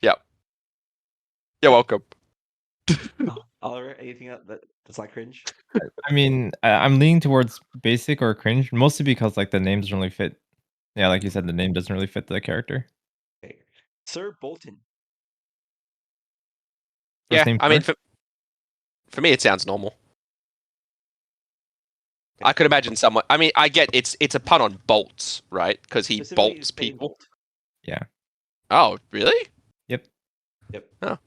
Yep. You're welcome. Oliver, anything that's like cringe? I mean, I'm leaning towards basic or cringe, mostly because like the name doesn't really fit. Yeah, like you said, the name doesn't really fit the character. Okay. Sir Bolton. First Yeah, name I mean, Sir? for me, it sounds normal. I could imagine someone. I mean, I get it's a pun on bolts, right? Because he Specifically bolts Spain people. Bolt. Yeah. Oh, really? Yep. Oh,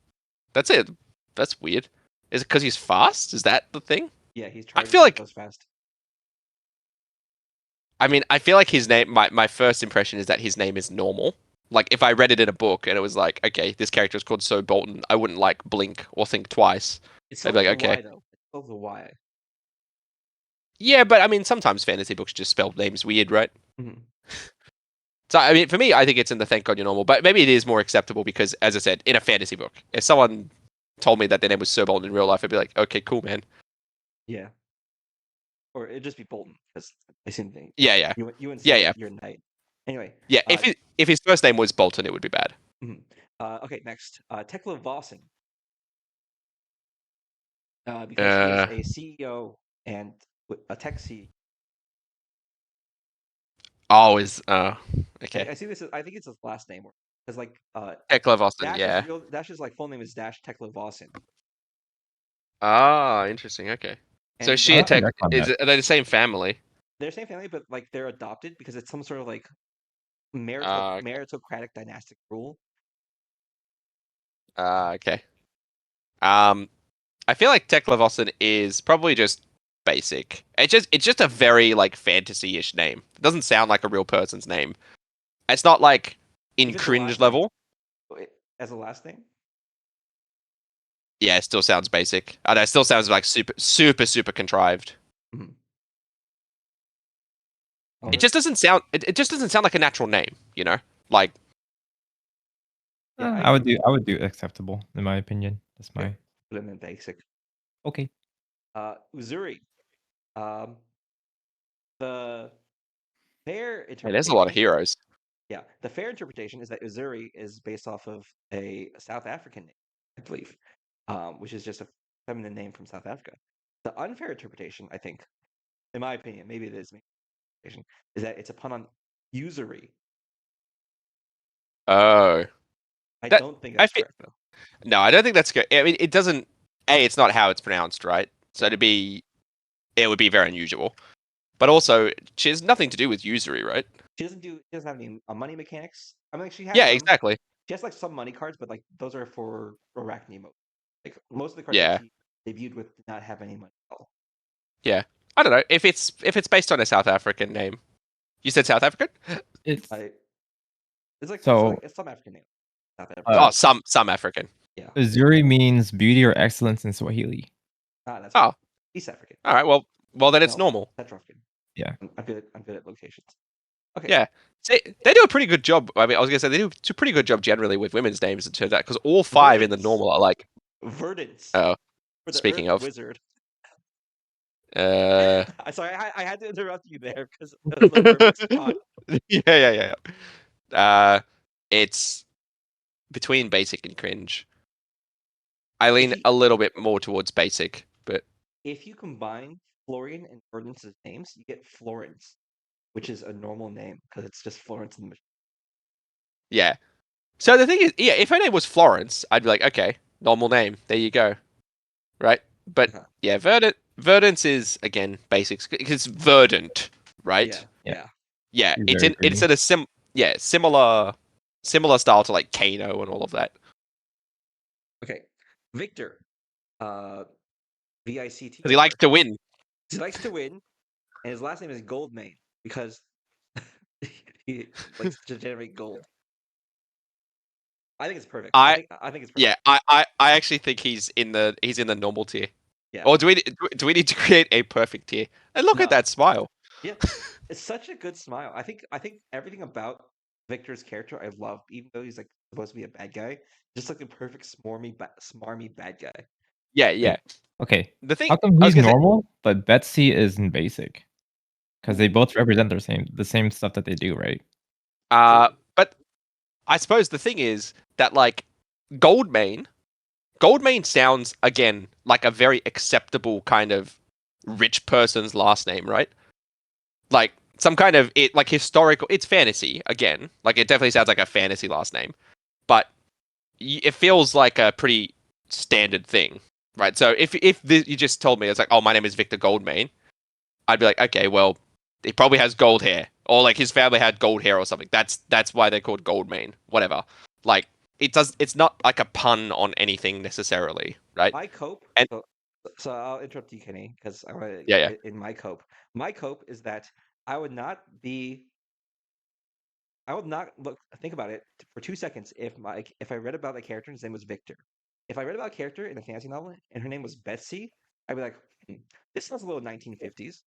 that's it. That's weird. Is it because he's fast? Is that the thing? Yeah, he's I charging. feel like goes fast. I mean, I feel like his name. My first impression is that his name is normal. Like if I read it in a book and it was like, okay, this character is called So Bolton, I wouldn't like blink or think twice. It's I'd spelled be with like, a okay. Y though. It's spelled with a Y. Yeah, but I mean, sometimes fantasy books just spell names weird, right? Mm-hmm. So I mean, for me, I think it's in the Thank God You're Normal, but maybe it is more acceptable because, as I said, in a fantasy book, if someone told me that their name was Sir Bolton in real life, I'd be like, okay, cool, man. Yeah. Or it'd just be Bolton because I same thing. Yeah. You wouldn't Yeah, say yeah. your knight. Anyway. Yeah, if his first name was Bolton, it would be bad. Okay, next. Tekla Vossen. Because he is a CEO and a tech CEO. Always. I Okay. see this. I think it's his last name because like Tekla Vossen, yeah. Dash's like full name is Dash Tekla Vossen. Ah, interesting. Okay. So And she and Tech on are they the same family? they're the same family, but like they're adopted because it's some sort of like Okay. meritocratic dynastic rule. Okay. I feel like Tekla Vossen is probably just basic. It's just a very like fantasy-ish name. It doesn't sound like a real person's name. It's not like in Even the cringe last level. name? As a last name? Yeah, it still sounds basic. And it still sounds like super contrived. Mm-hmm. It just doesn't sound. It just doesn't sound like a natural name. Like. Yeah, I would do acceptable in my opinion. That's my. Put him in basic. Okay. Uzuri. The fair interpretation. Hey, there's a lot of heroes. Yeah, the fair interpretation is that Uzuri is based off of a South African name, I believe, which is just a feminine name from South Africa. The unfair interpretation, I think, in my opinion, maybe it is me, is that it's a pun on usury. Oh. I don't think that's correct though. No, I don't think that's good. I mean, it doesn't. It's not how it's pronounced, right? So it would be very unusual. But also, she has nothing to do with usury, right? She doesn't have any money mechanics. I mean, like, she has Yeah, some. exactly. She has like some money cards, but like those are for Arachne mode. Like most of the cards Yeah. that she debuted with did not have any money at all. Yeah, I don't know if it's based on a South African name. You said South African? It's like so. It's some African name. South African. Oh, some African. Yeah. Uzuri means beauty or excellence in Swahili. That's right. East African. All right. Well, then it's normal. Central African. Yeah. I'm good at locations. Okay. Yeah. See, they do a pretty good job. I mean, I was gonna say they do a pretty good job generally with women's names. It turns out because all five in the normal are like Verdance. Oh. Speaking of wizard. Sorry, I had to interrupt you there because that was the perfect spot. Yeah. It's between basic and cringe. I lean you- a little bit more towards basic, but If you combine Florian and Ferdinand's names, you get Florence, which is a normal name because it's just Florence in the yeah. So the thing is, yeah, if her name was Florence, I'd be like, okay, normal name. There you go. Right? But Uh-huh. yeah, Verdance is again basics because verdant, right? Yeah, Yeah. yeah. Yeah, He's it's very it's green. in a similar style to like Kano and all of that. Okay, Victor, VICT. Because he likes to win. He likes to win, and his last name is Goldmane because he likes to generate gold. I think it's perfect. I I think it's perfect. Yeah, I actually think he's in the normal tier. Yeah. Or do we need to create a perfect tier? And look No. at that smile. Yeah. It's such a good smile. I think everything about Victor's character I love, even though he's like supposed to be a bad guy, just like the perfect smarmy bad guy. Yeah, yeah. Okay. The thing How come I was he's gonna say, normal, but Betsy isn't basic? Because they Ooh. both represent the same stuff that they do, right? but I suppose the thing is that like Goldmane, Goldmane sounds again like a very acceptable kind of rich person's last name, right? Like some kind of it like historical. It's fantasy again. Like it definitely sounds like a fantasy last name, but it feels like a pretty standard thing, right? So if you just told me it's like, oh, my name is Victor Goldmane, I'd be like, okay, well, he probably has gold hair, or like his family had gold hair or something. That's why they're called Goldmane. Whatever. Like it's not like a pun on anything necessarily, right? My cope. And So I'll interrupt you, Kenny, because I want yeah, yeah, to in my cope. My cope is that I would not be. I would not think about it for 2 seconds if I read about a character and his name was Victor. If I read about a character in a fantasy novel and her name was Betsy, I'd be like, this sounds a little 1950s.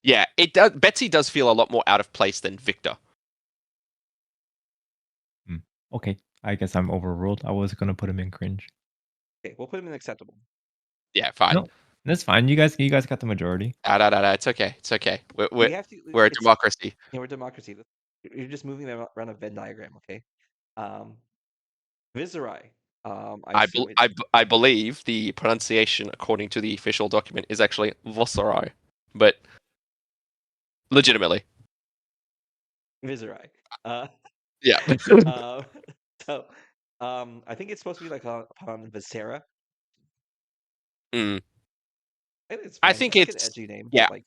yeah. It does. Betsy does feel a lot more out of place than Victor. Okay. I guess I'm overruled. I was gonna put him in cringe. Okay, we'll put him in acceptable. Yeah, fine. No, that's fine. You guys got the majority. It's okay. It's okay. We have to. We're a It's democracy. we're a democracy. You're just moving them around a Venn diagram, okay? Um, Viserai. I assume it. I believe the pronunciation, according to the official document, is actually Vossarai, but legitimately, Viserai. Uh, yeah. uh, so, I think it's supposed to be like upon Visera. Mm. I think it's I fine. think It's like an it's edgy name. yeah, Like,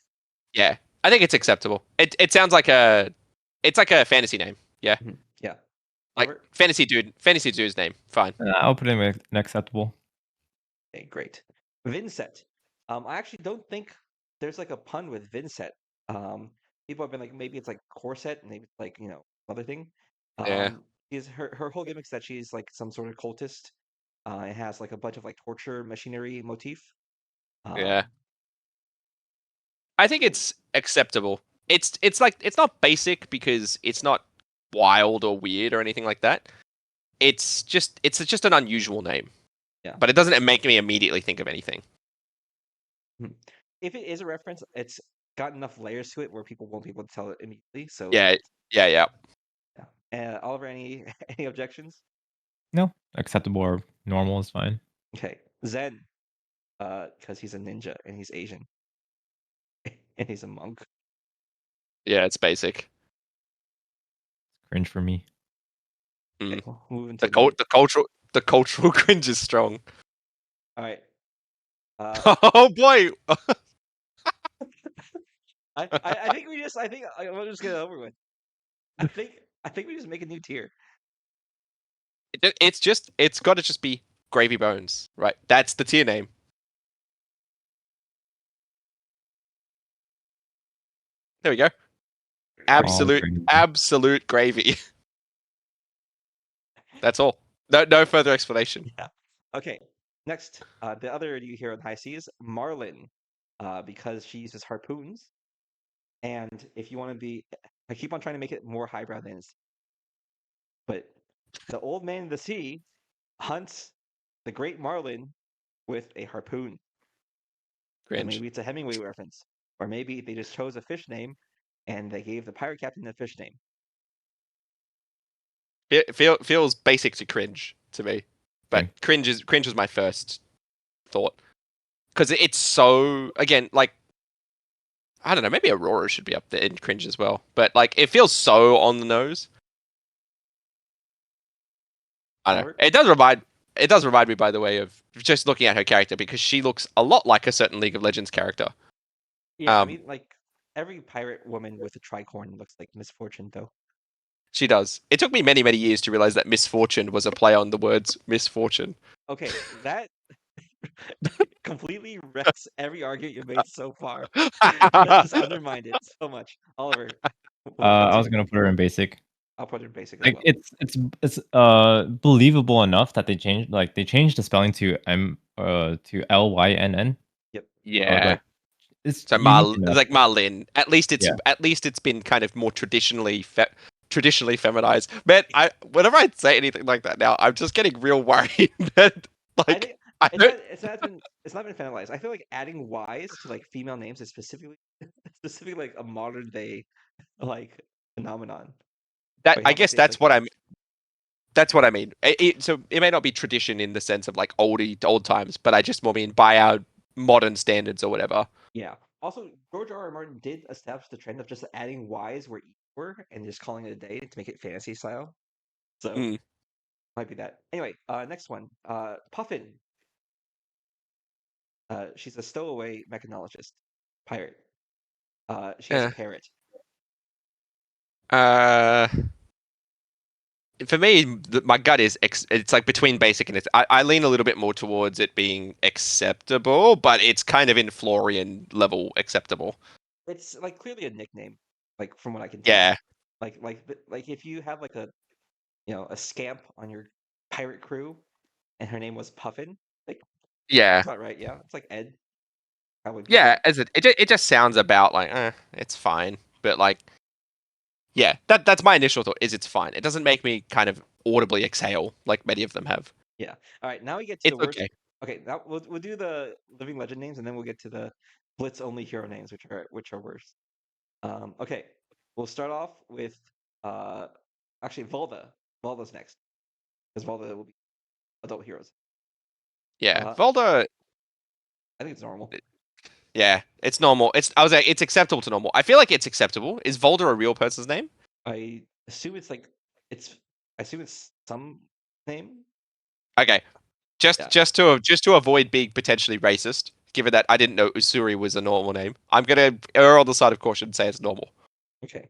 yeah. I think it's acceptable. It sounds like it's like a fantasy name. Yeah, yeah. like Robert? fantasy dude's name. Fine. I'll put him in acceptable. Okay, great. Vincent. I actually don't think there's like a pun with Vincent. People have been like, maybe it's like corset, maybe it's like, other thing. Yeah, Is her whole gimmick's that she's like some sort of cultist. It has like a bunch of like torture machinery motif. yeah. Um, I think it's acceptable. It's like it's not basic because it's not wild or weird or anything like that. It's just an unusual name. yeah. But it doesn't make me immediately think of anything. Hmm. If it is a reference, it's got enough layers to it where people won't be able to tell it immediately. So Yeah, yeah, yeah. yeah. Oliver, any any objections? No, acceptable or normal is fine. Okay, Zen, because he's a ninja and he's Asian and he's a monk. Yeah, it's basic. Cringe for me. Mm. Okay, well, moving The to the. cultural cringe is strong. All right. Uh, Oh boy. I think we'll just get it over with. I think we just make a new tier. It's got to just be Gravy Bones, right? That's the tier name. There we go. All cringe. Absolute gravy. That's all. No further explanation. Yeah. Okay. Next, the other new hero in High Seas, Marlin, because she uses harpoons. And if you want to be, I keep on trying to make it more highbrow than it's, but the old man in the sea hunts the great marlin with a harpoon. So Cringe. maybe it's a Hemingway reference, or maybe they just chose a fish name and they gave the pirate captain a fish name. It feels basic to cringe to me, But cringe was my first thought because it's so again like I don't know, maybe Aurora should be up there in cringe as well, but like it feels so on the nose. I don't know. It does remind me, by the way, of just looking at her character because she looks a lot like a certain League of Legends character. Yeah, I mean, like every pirate woman with a tricorn looks like Misfortune, though. She does. It took me many, many years to realize that misfortune was a play on the words misfortune. Okay, that completely wrecks every argument you've made so far. That just undermined it so much. Oliver, I was gonna put her in basic. I'll put it in basic as Like well. it's believable enough that they changed the spelling to Lynn. Yep. Yeah. Like, it's So unique enough. like Marlin. At least it's Yeah. been kind of more traditionally feminized. Man, whenever I say anything like that now, I'm just getting real worried that like it's not been feminized. I feel like adding Y's to like female names is specifically like a modern day like phenomenon. that Wait, I how guess about that's like, what I'm. That's what I mean. So it may not be tradition in the sense of like old times, but I just more mean by our modern standards or whatever. Yeah. Also, George R. R. Martin did establish the trend of just adding Y's where E were and just calling it a day to make it fantasy style. So might be that. Anyway, next one. Puffin. She's a stowaway mechanologist, pirate. She has a Yeah. parrot. For me, my gut is it's like between basic and I lean a little bit more towards it being acceptable, but it's kind of in Florian level acceptable. It's like clearly a nickname, like from what I can tell. Yeah. Like if you have like a a scamp on your pirate crew, and her name was Puffin, like Yeah. that's not right. Yeah, it's like Ed. That would be Yeah, as it just sounds about like it's fine, but like yeah, that's my initial thought is it's fine. It doesn't make me kind of audibly exhale like many of them have. Yeah. All right. Now we get to It's the worst. okay. Okay. Now we'll do the living legend names, and then we'll get to the Blitz only hero names, which are worse. Okay. We'll start off with actually Volda. Volda's next because Volda will be adult heroes. Yeah, Volda. I think it's normal. Yeah, it's normal. It's acceptable to normal. I feel like it's acceptable. Is Volda a real person's name? I assume it's like I assume it's some name. Okay, just to avoid being potentially racist, given that I didn't know Usuri was a normal name, I'm gonna err on the side of caution and say it's normal. Okay.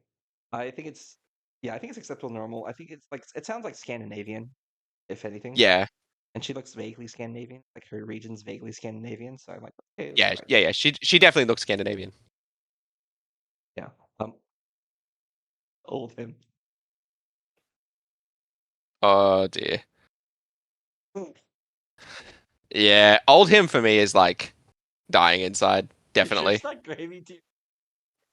I think it's acceptable normal. I think it's like it sounds like Scandinavian, if anything. Yeah, And she looks vaguely Scandinavian, like her region's vaguely Scandinavian. So I'm like, okay, yeah. She definitely looks Scandinavian. yeah. Old him. Oh dear. Yeah, old him for me is like dying inside. Definitely. It's not gravy tier.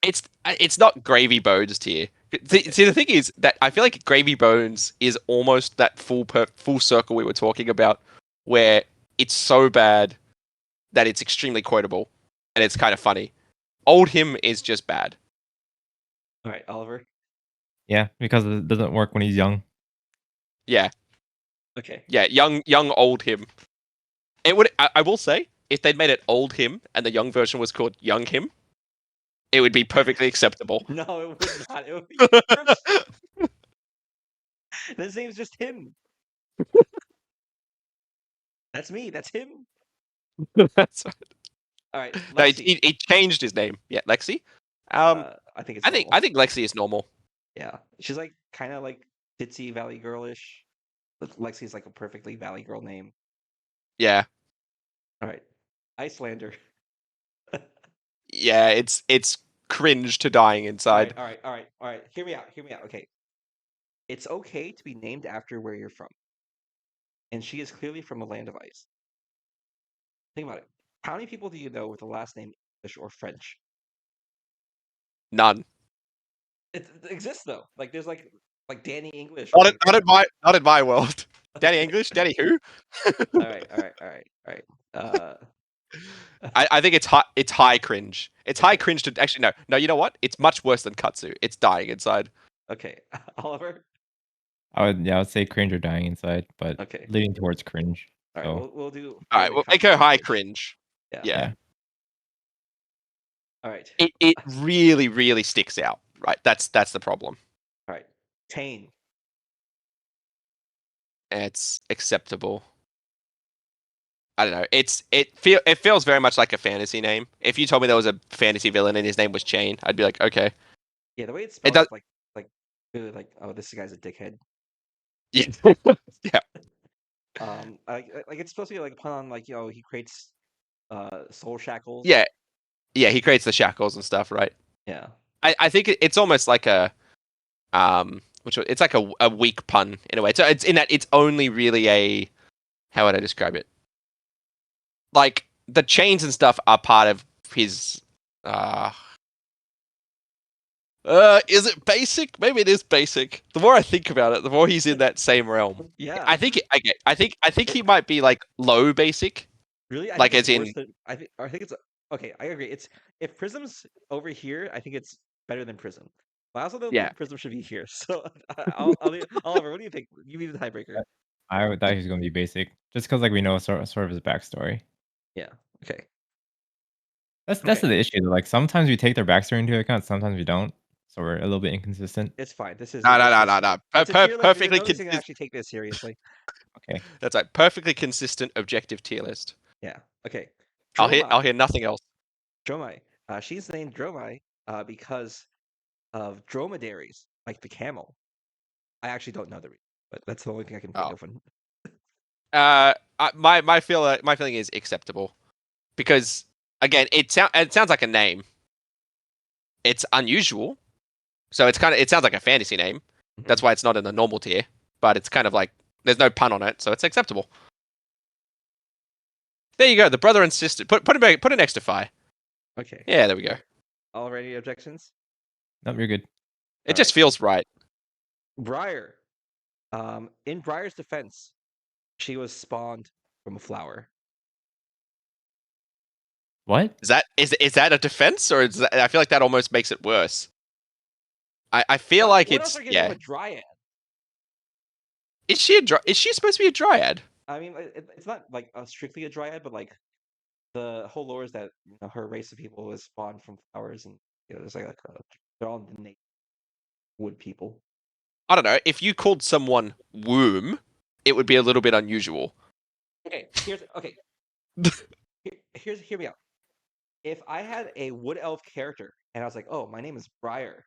It's not Gravy Bones tier. See, the thing is that I feel like Gravy Bones is almost that full circle we were talking about, where it's so bad that it's extremely quotable, and it's kind of funny. Old him is just bad. All right, Oliver. Yeah, because it doesn't work when he's young. Yeah. Okay. Yeah, young old him. It would. I will say, if they'd made it old him and the young version was called young him, it would be perfectly acceptable. No, it would not. It would be His name's just him. That's me. That's him. That's right. All right, No, Lexi. he changed his name. Yeah, Lexi. I think it's normal. I think Lexi is normal. Yeah, she's like kind of like ditzy Valley girlish. But Lexi's like a perfectly Valley girl name. Yeah. All right, Icelander. Yeah, it's cringe to dying inside. All right. Hear me out. Okay, it's okay to be named after where you're from, and she is clearly from the land of ice. Think about it. How many people do you know with the last name English or French? None. It exists though. Like there's like Danny English. Not in my world. Danny English? Danny who? All right. I think it's high cringe. It's high cringe to actually no. You know what? It's much worse than Katsu. It's dying inside. Okay, Oliver. I would say cringe or dying inside, but Okay. leaning towards cringe. All So right, we'll do. All right, fairly well, Echo confident High cringe. cringe. Yeah. Yeah. All right. It really, really sticks out. Right. That's the problem. All right. Tane. It's acceptable. I don't know. It feels very much like a fantasy name. If you told me there was a fantasy villain and his name was Chain, I'd be like, okay. Yeah, the way it's It spelled does. is like really like, oh, this guy's a dickhead. Yeah. Yeah. Like it's supposed to be like a pun on like, he creates soul shackles. Yeah. Yeah. He creates the shackles and stuff, right? Yeah. I think it's almost like a it's like a weak pun in a way. So it's in that it's only really a, how would I describe it? Like the chains and stuff are part of his is it basic? Maybe it is basic. The more I think about it, the more he's in that same realm. Yeah. I think he might be like low basic. Really? I Like think as it's in worse than I think it's okay, I agree. It's if Prism's over here, I think it's better than Prism. But I also don't Yeah. think Prism should be here. So Oliver, what do you think? You be the tiebreaker. I would thought he was gonna be basic, just because like we know sort of his backstory. Yeah. Okay. That's Okay. the issue. Like sometimes we take their backstory into account, sometimes we don't. So we're a little bit inconsistent. It's fine. This is No. it's a tier list. Perfectly Nobody's gonna actually take this seriously. Okay. That's like perfectly consistent objective tier list. Yeah. Okay. I'll Dromai. hear nothing else. Dromai. She's named Dromai because of dromedaries, like the camel. I actually don't know the reason, but that's the only thing I can think Oh. of. When... My feeling is acceptable, because again, it sounds like a name. It's unusual, so it sounds like a fantasy name. Mhm. That's why it's not in the normal tier, but it's kind of like there's no pun on it, so it's acceptable. There you go, the brother and sister. Put it next to Phi. Okay. Yeah, there we go. Already objections? Nope, you're good. It just feels right. Briar. In Briar's defense, she was spawned from a flower. What? Is that a defense, or is that, I feel like that almost makes it worse. I feel like what it's else are you gonna do with dryad? Is she supposed to be a dryad? I mean, it's not like strictly a dryad, but like the whole lore is that her race of people was spawned from flowers, and there's like they're all the native wood people. I don't know. If you called someone womb, it would be a little bit unusual. Okay, hear me out. If I had a wood elf character and I was like, "Oh, my name is Briar,"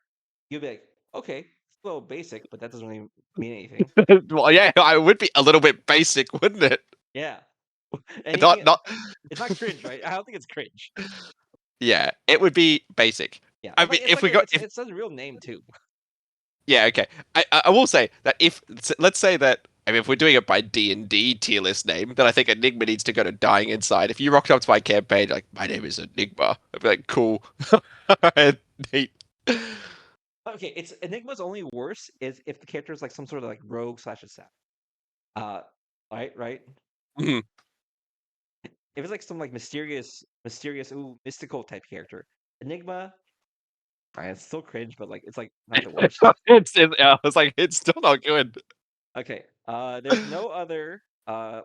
you'd be like, "Okay, it's a little basic, but that doesn't really mean anything." Well, yeah, I would be a little bit basic, wouldn't it? Yeah. Not It's not cringe, right? I don't think it's cringe. Yeah, it would be basic. Yeah. I mean, it's a real name too. Yeah, okay. I will say that let's say that, I mean, if we're doing it by D&D tier list name, then I think Enigma needs to go to Dying Inside. If you rocked up to my campaign like, my name is Enigma, I'd be like, cool. Neat. Okay, Enigma's only worse is if the character is like some sort of like rogue / assassin. Right? Mhm. If it's like some like mysterious, mystical type character, Enigma, it's still cringe, but like it's like not the worst. I was like, it's still not good. Okay, there's no other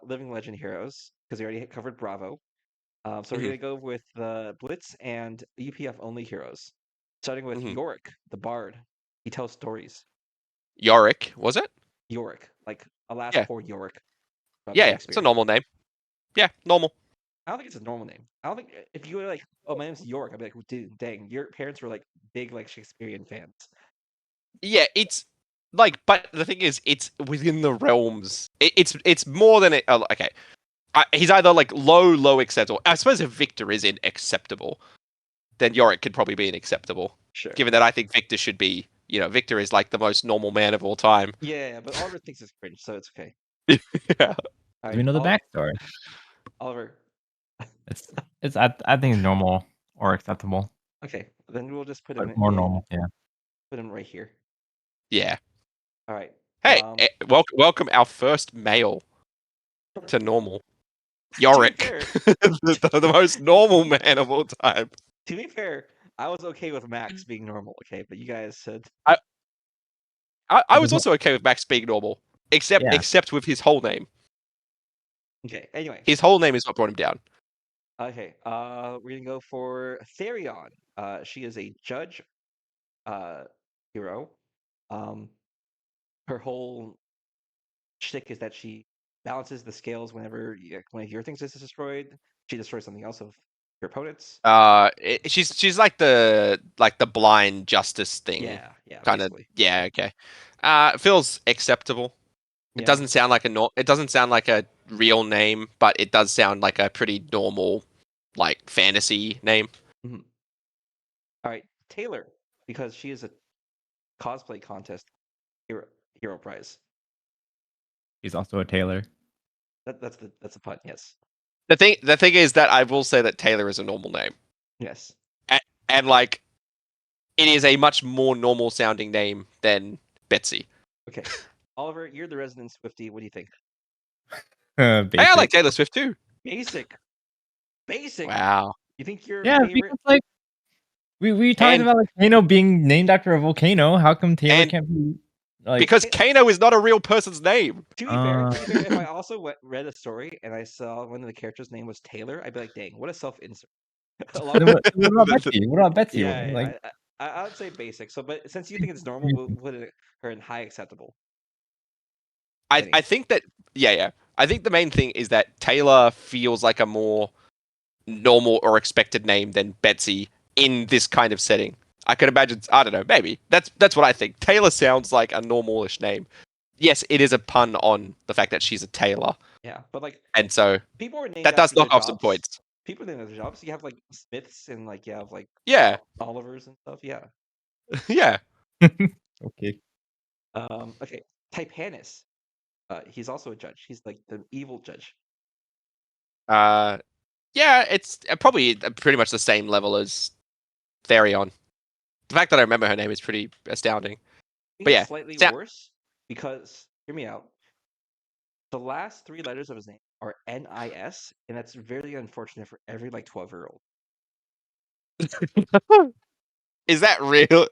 living legend heroes because we already covered Bravo. So we're gonna go with Blitz and UPF only heroes, starting with Yorick, the Bard. He tells stories. Yorick, was it? Yorick, like alas poor Yorick. Yeah, it's a normal name. Yeah, normal. I don't think it's a normal name. I don't think if you were like, "Oh, my name's Yorick," I'd be like, "Dude, dang, your parents were like big like Shakespearean fans." Yeah, it's like, but the thing is, it's within the realms. It's more than it. Okay, he's either like low acceptable. I suppose if Victor is in acceptable, then Yorick could probably be an acceptable. Sure. Given that I think Victor should be, Victor is like the most normal man of all time. Yeah, but Oliver thinks it's cringe, so it's okay. Yeah. Right, We know the backstory. Oliver. It's I think it's normal or acceptable. Okay, then we'll just put him More normal, yeah. Put him right here. Yeah. All right. Hey, welcome our first male to normal. Yorick, the most normal man of all time. To be fair, I was okay with Max being normal, okay, but you guys said I was also okay with Max being normal, except with his whole name. Okay. Anyway, His whole name is what brought him down. okay. We're gonna go for Therion. She is a judge hero. Her whole shtick is that she balances the scales whenever one of your things is destroyed. She destroys something else of your opponents. She's like the blind justice thing. Yeah, Kind of. basically. Yeah. Okay. It feels acceptable. It Yeah. doesn't sound like it doesn't sound like a real name, but it does sound like a pretty normal, like fantasy name. Mhm. All right, Taylor, because she is a cosplay contest hero prize. He's also a tailor. That's the pun. Yes. The thing is that I will say that Taylor is a normal name, Yes. and like, it is a much more normal sounding name than Betsy. Okay. Oliver, you're the resident Swiftie. What do you think? Basic. Hey, I like Taylor Swift too. Basic. Wow. You think your Yeah, favorite? because like we talked And- about like Kano being named after a volcano. How come Taylor and- can't be like? Because Kano is not a real person's name. To be fair, if I also read a story and I saw one of the characters' name was Taylor, I'd be like, "Dang, what a self-insert." What about Betsy? What about Betsy? Yeah, Like, I would say basic. So, but since you think it's normal, we'll put her in high acceptable. I think that yeah. I think the main thing is that Taylor feels like a more normal or expected name than Betsy in this kind of setting. I could imagine. I don't know. Maybe that's what I think. Taylor sounds like a normalish name. Yes, it is a pun on the fact that she's a tailor. Yeah, but like, and so people were named that does after their knock off some jobs. points. People named after their jobs. You have like Smiths and like you have like Yeah, Olivers and stuff. Yeah. yeah. okay. Okay. Typanis. He's also a judge. He's like the evil judge. Yeah. It's probably pretty much the same level as Therion. The fact that I remember her name is pretty astounding. But yeah, Slightly Sa- worse because hear me out. The last 3 letters of his name are NIS, and that's very unfortunate for every like 12-year-old. Is that real?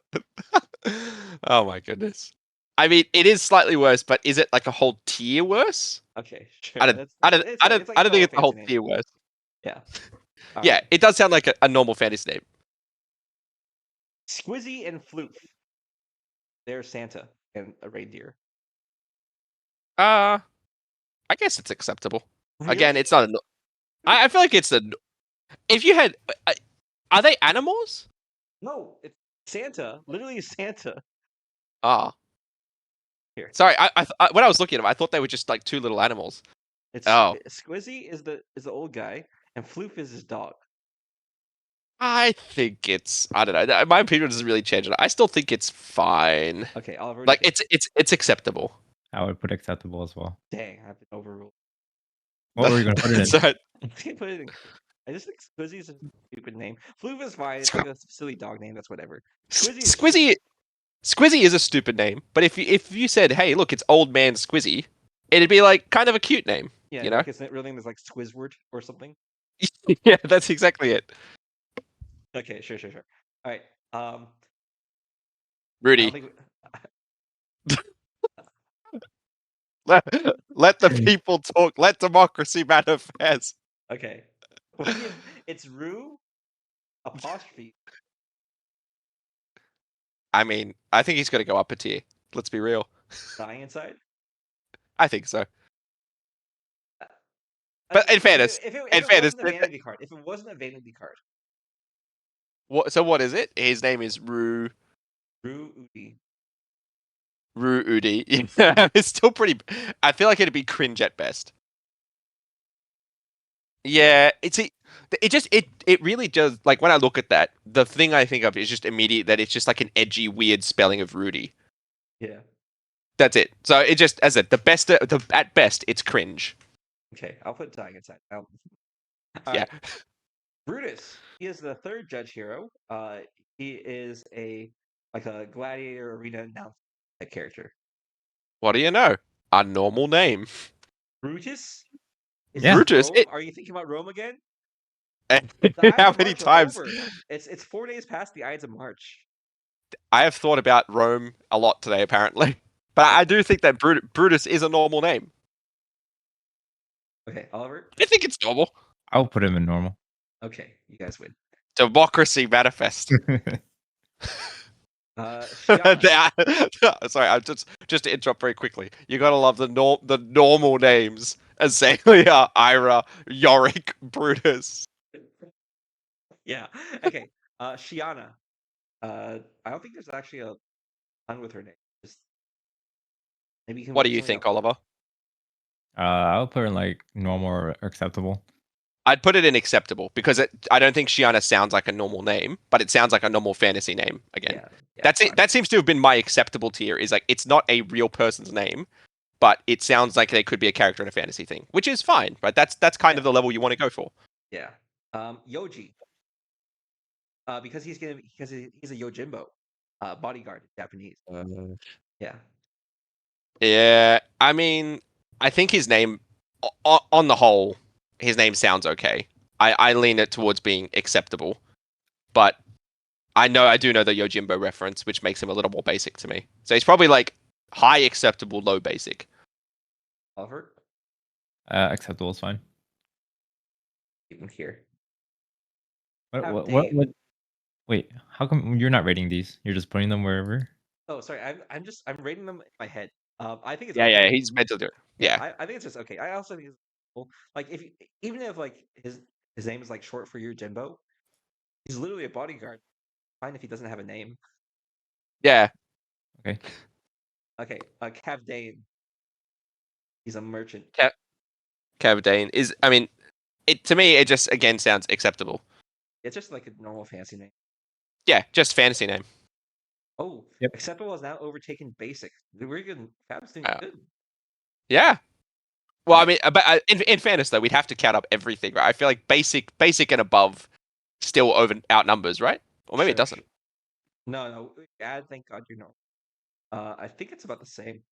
Oh my goodness. I mean, it is slightly worse, but is it like a whole tier worse? Okay, sure. I don't think it's a whole tier worse. Yeah. Yeah, Alright. it does sound like a normal fantasy name. Squizzy and Floof. They're Santa and a reindeer. I guess it's acceptable. Really? Again, it's not. I feel like it's a. If you had, are they animals? No, it's Santa. Literally Santa. Ah, Here. sorry. When I was looking at them, I thought they were just like 2 little animals. It's Oh. Squizzy is the old guy, and Floof is his dog. I think it's. I don't know. My opinion doesn't really change. I still think it's fine. Okay, Oliver. Like it's acceptable. I would put acceptable as well. Dang, I've been overruled. What were you gonna put it in? So, Put it in. I just think Squizzy's a stupid name. Floof is fine. It's like a silly dog name. That's whatever. Squizzy is a stupid name, but if you said, "Hey, look, it's old man Squizzy," it'd be like kind of a cute name. Yeah, you know, like his real name is like Squizward or something. Yeah, that's exactly it. Okay, sure. All right. I Rudy, don't think let the people talk. Let democracy manifest. okay. It's Rue apostrophe. I mean, I think he's going to go up a tier. Let's be real. Dying inside. I think so. But in fairness, if it wasn't a vanity card, if it wasn't a vanity card, what is it? His name is Rue Udi. Udi. It's still pretty. I feel like it'd be cringe at best. Yeah, it really does. Like when I look at that, the thing I think of is just immediate that it's just like an edgy, weird spelling of Rudy. Yeah. That's it. So it just as it at best it's cringe. Okay, I'll put dying inside. Yeah. Right. Brutus. He is the 3rd judge hero. He is a gladiator arena announcer character. What do you know? A normal name. Brutus. Yeah. Brutus. Are you thinking about Rome again? How many times? It's 4 days past the Ides of March. I have thought about Rome a lot today, apparently. But I do think that Brutus is a normal name. Okay, Oliver. I think it's normal. I'll put him in normal. Okay, you guys win. Democracy manifest. Shiana. Sorry, I just to interrupt very quickly. You gotta love the normal names: Azalea, Ira, Yorick, Brutus. Yeah. Okay. Shiana. I don't think there's actually a pun with her name. Just maybe you can What do make you something think, up. Oliver? I'll put her in like normal or acceptable. I'd put it in acceptable because I don't think Shiana sounds like a normal name, but it sounds like a normal fantasy name again. Yeah. That's it. That seems to have been my acceptable tier. Is like it's not a real person's name, but it sounds like they could be a character in a fantasy thing, which is fine. Right? That's kind of the level you want to go for. Yeah. Yoji. Because he's a Yojimbo, bodyguard in Japanese. Yeah. Yeah, I mean, I think his name, on the whole, his name sounds okay. I lean it towards being acceptable, but I do know the Yojimbo reference, which makes him a little more basic to me. So he's probably like high acceptable, low basic. Oliver. Acceptable is fine. Keep him here. What? Wait, how come you're not rating these? You're just putting them wherever? Oh, sorry. I'm rating them in my head. I think it's Yeah, okay. yeah, he's meant to do it. Yeah. I think it's just okay. I also think it's cool. Like even if like his name is like short for Yojimbo, he's literally a bodyguard. Fine if he doesn't have a name. Yeah. Okay. Okay. Cavdane. He's a merchant. Cavdane is. I mean, to me, it just again sounds acceptable. It's just like a normal fancy name. Yeah, just fantasy name. Oh, Yep. acceptable has now overtaken basic. We're good. Fab's doing good. Yeah. Well, Okay. I mean, but in fairness though, we'd have to count up everything, right? I feel like basic and above still outnumbers, right? Or maybe it doesn't. No. Thank God you're normal. I think it's about the same.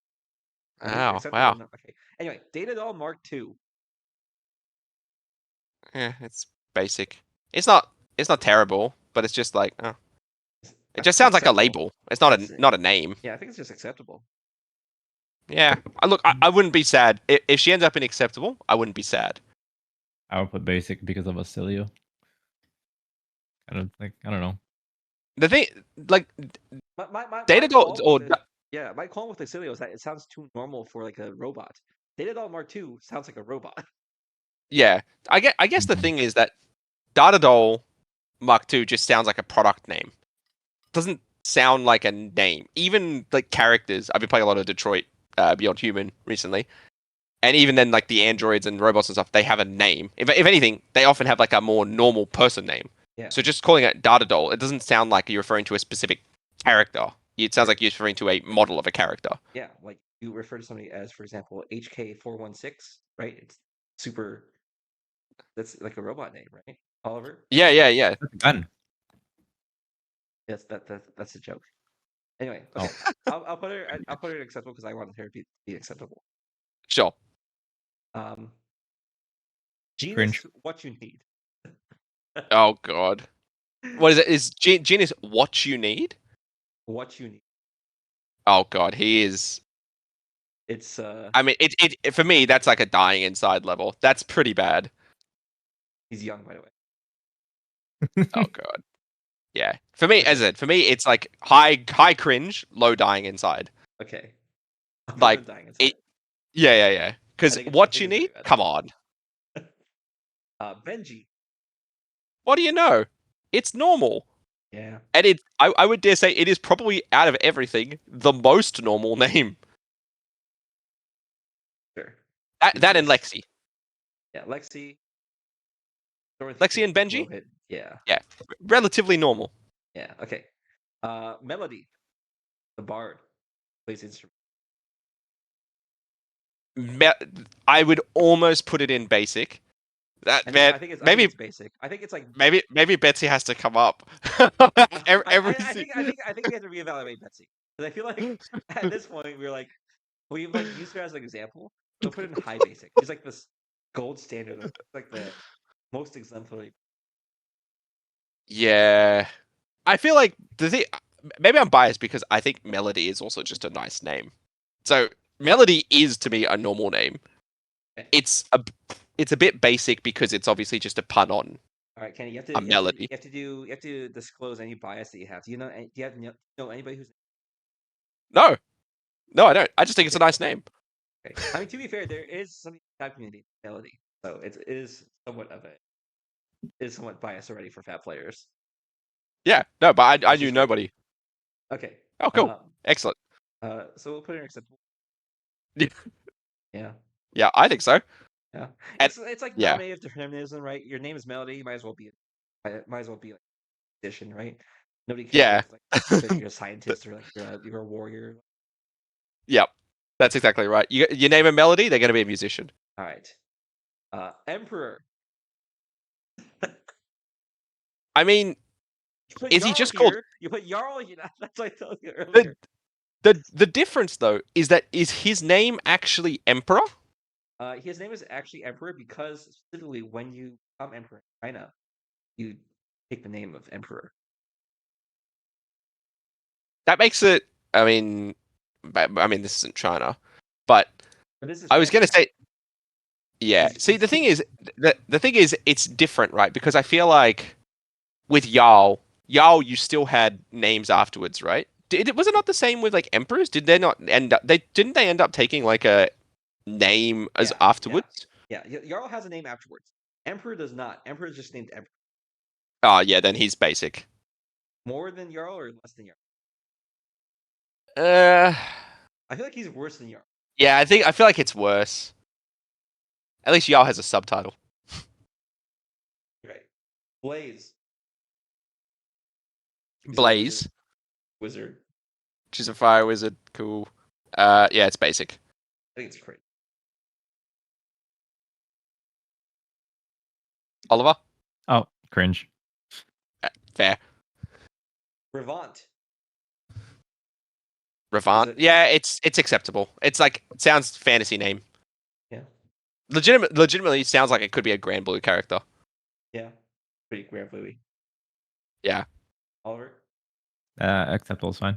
Oh, Acceptable. wow. No, okay. Anyway, Data Doll Mark II. Yeah, it's basic. It's not terrible, but it's just like it just sounds like a label. It's not a name. Yeah, I think it's just acceptable. Yeah. I wouldn't be sad if she ends up in acceptable. I wouldn't be sad. I would put basic because of Acilio. Kind of like I don't know. The thing, like, My Data Doll or my qualm with Acilio is that it sounds too normal for like a robot. Data Doll Mark II sounds like a robot. yeah, I guess the thing is that Data Doll Mark II just sounds like a product name. Doesn't sound like a name. Even like characters. I've been playing a lot of Detroit Beyond Human recently, and even then, like the androids and robots and stuff, they have a name. If anything, they often have like a more normal person name. Yeah. So just calling it Data Doll, it doesn't sound like you're referring to a specific character. It sounds like you're referring to a model of a character. Yeah, like you refer to somebody as, for example, HK416, right? It's super. That's like a robot name, right? Oliver. Yeah. That's a gun. Yes, that's a joke. Anyway, okay. I'll put her. I'll put her in acceptable because I wanted her to be acceptable. Sure. Genus, Cringe. what you need. Oh God. What is it? Is Genius what you need? What you need. Oh God, he is. It's I mean, it for me that's like a dying inside level. That's pretty bad. he's young, by the way. Oh God. Yeah. For me, as it for me, it's like high cringe, low dying inside. Okay. Like dying inside. it. Yeah. Because what you need? Come on. Benji. What do you know? It's normal. Yeah. And I would dare say it is probably out of everything the most normal name. Sure. That and Lexi. Yeah, Lexi. Lexi and Benji? Yeah. Yeah. Relatively normal. Yeah. Okay. Melody. The bard plays instrument. I would almost put it in basic. I think it's basic. I think it's like maybe Betsy has to come up. I think we have to reevaluate Betsy because I feel like at this point we've like used her as an example. We'll put it in high basic. She's like this gold standard of like the most exemplary. Yeah, I feel like maybe I'm biased because I think Melody is also just a nice name. So Melody is to me a normal name. Okay. It's a bit basic because it's obviously just a pun on All right, Kenny, a melody. you have to disclose any bias that you have. Do you know anybody who's No, I don't. I just think it's a okay? nice name. Okay. I mean, to be fair, there is some Fab community melody, so it is somewhat biased already for Fab players. Yeah, no, but I Which knew is great. nobody. Okay. Oh, cool. Excellent. So we'll put it in acceptable. Yeah. Yeah. Yeah, I think so. Yeah. And It's like yeah, nominative determinism, right? Your name is Melody, you might as well be like a musician, right? Nobody cares yeah. if like because you're a scientist or like you're a warrior. Yep. That's exactly right. You name a melody, they're going to be a musician. All right. Emperor. I mean, You put is he Jarl just called here. You put Jarl here. That's what I told you earlier. the difference though is that is his name actually Emperor? His name is actually Emperor because specifically when you become Emperor in China, you take the name of Emperor. That makes it. I mean, this isn't China, but But this is I was going to China. say, yeah. See, the thing is, it's different, right? Because I feel like with Yao, you still had names afterwards, right? Was it not the same with like emperors? Did they not end up? Didn't they end up taking like a name as afterwards? Yeah. Jarl has a name afterwards. Emperor does not. Emperor is just named Emperor. Oh yeah, then he's basic. More than Jarl or less than Jarl? Uh, I feel like he's worse than Jarl. yeah, I feel like it's worse. At least Yao has a subtitle. Right. Blaze. He's a Blaze, wizard. she's a fire wizard. Cool. Yeah, it's basic. I think it's great. Oliver, Oh, cringe. fair. Revant. Revant, yeah, it's acceptable. It's like it sounds fantasy name. Yeah. Legitimately sounds like it could be a Grand Blue character. Yeah. Pretty Grand Bluey. Yeah. Oliver. Acceptable is fine.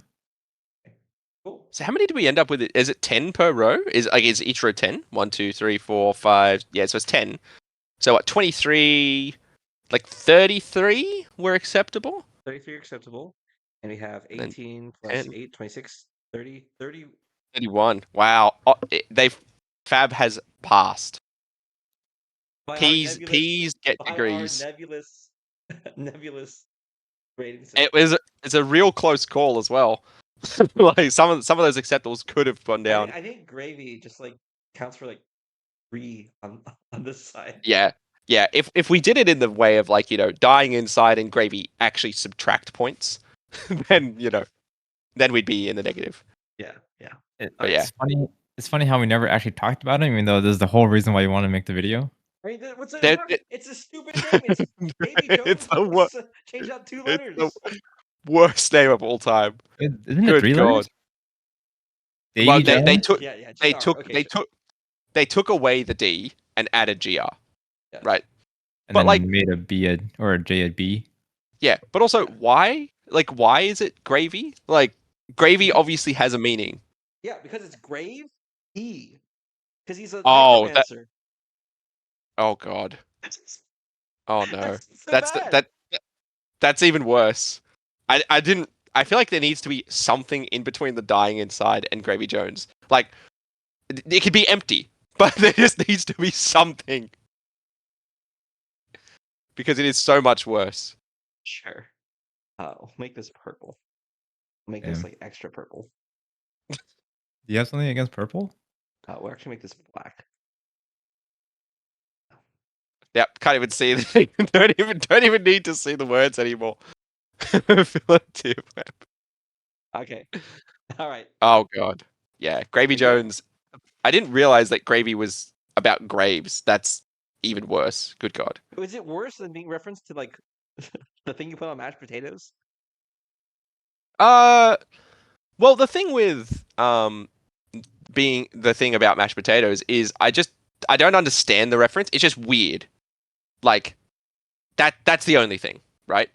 Okay. Cool. So how many do we end up with? Is it 10 per row? Is each row 10? 1, 2, 3, 4, 5. Yeah, so it's 10. So what? 23, like 33 were acceptable. 33 acceptable. And we have And then 18 plus 10. 8, 26, 30, 30. 31. Wow. Oh, Fab has passed. By Peas get by degrees. our nebulous rating system. It's a real close call as well. Like some of those acceptables could have gone down. I think gravy just like counts for like 3 on this side. Yeah. Yeah, if we did it in the way of like, dying inside and gravy actually subtract points, then, then we'd be in the negative. Yeah. But yeah. It's funny how we never actually talked about it, even though this is the whole reason why you want to make the video. I mean, what's it? It's a stupid name. It's Baby Jones. It's the Change out 2 It's letters. the worst name of all time. Isn't it Good 3 God. letters? Well, Davy they Jones? took Yeah, they GR. took Okay, they took they took away the D and added GR. Yes. Right. And But then like made a B or a J a B. yeah, but also why? Like why is it gravy? Like gravy obviously has a meaning. Yeah, because it's grave E. Because he's a Oh, necromancer. Oh God. Oh no. That's so That's bad. that's even worse. I feel like there needs to be something in between the dying inside and Gravy Jones. Like it could be empty, but there just needs to be something. Because it is so much worse. Sure. We'll make this purple. We'll make this like extra purple. Do you have something against purple? We'll actually make this black. Yep, can't even see anything. don't even need to see the words anymore. Okay. All right. Oh God. Yeah, Gravy Good job. Jones. I didn't realize that gravy was about graves. That's even worse. Good God. Was it worse than being referenced to like the thing you put on mashed potatoes? Well, the thing with being the thing about mashed potatoes is I don't understand the reference. It's just weird. Like that's the only thing, right?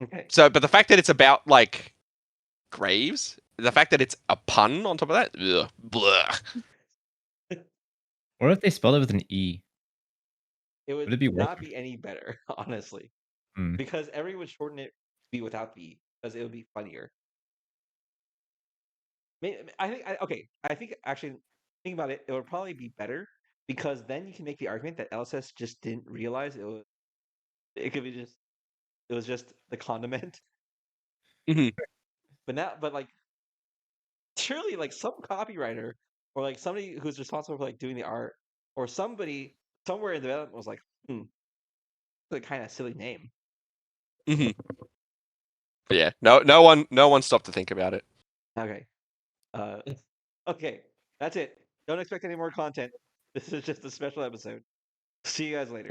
Okay. So, but the fact that it's about like graves the fact that it's a pun on top of that, ugh, blah. What if they spelled it with an E? It Would would it be worth not it? be any better, honestly, Hmm. because everyone would shorten it to be without the E, because it would be funnier. I think actually think about it, it would probably be better because then you can make the argument that LSS just didn't realize it could be just it was just the condiment. Mhm. But like surely like some copywriter or like somebody who's responsible for like doing the art or somebody somewhere in the development was like, the kind of silly name. Mhm. But yeah, no one stopped to think about it. Okay. Okay. That's it. Don't expect any more content. This is just a special episode. See you guys later.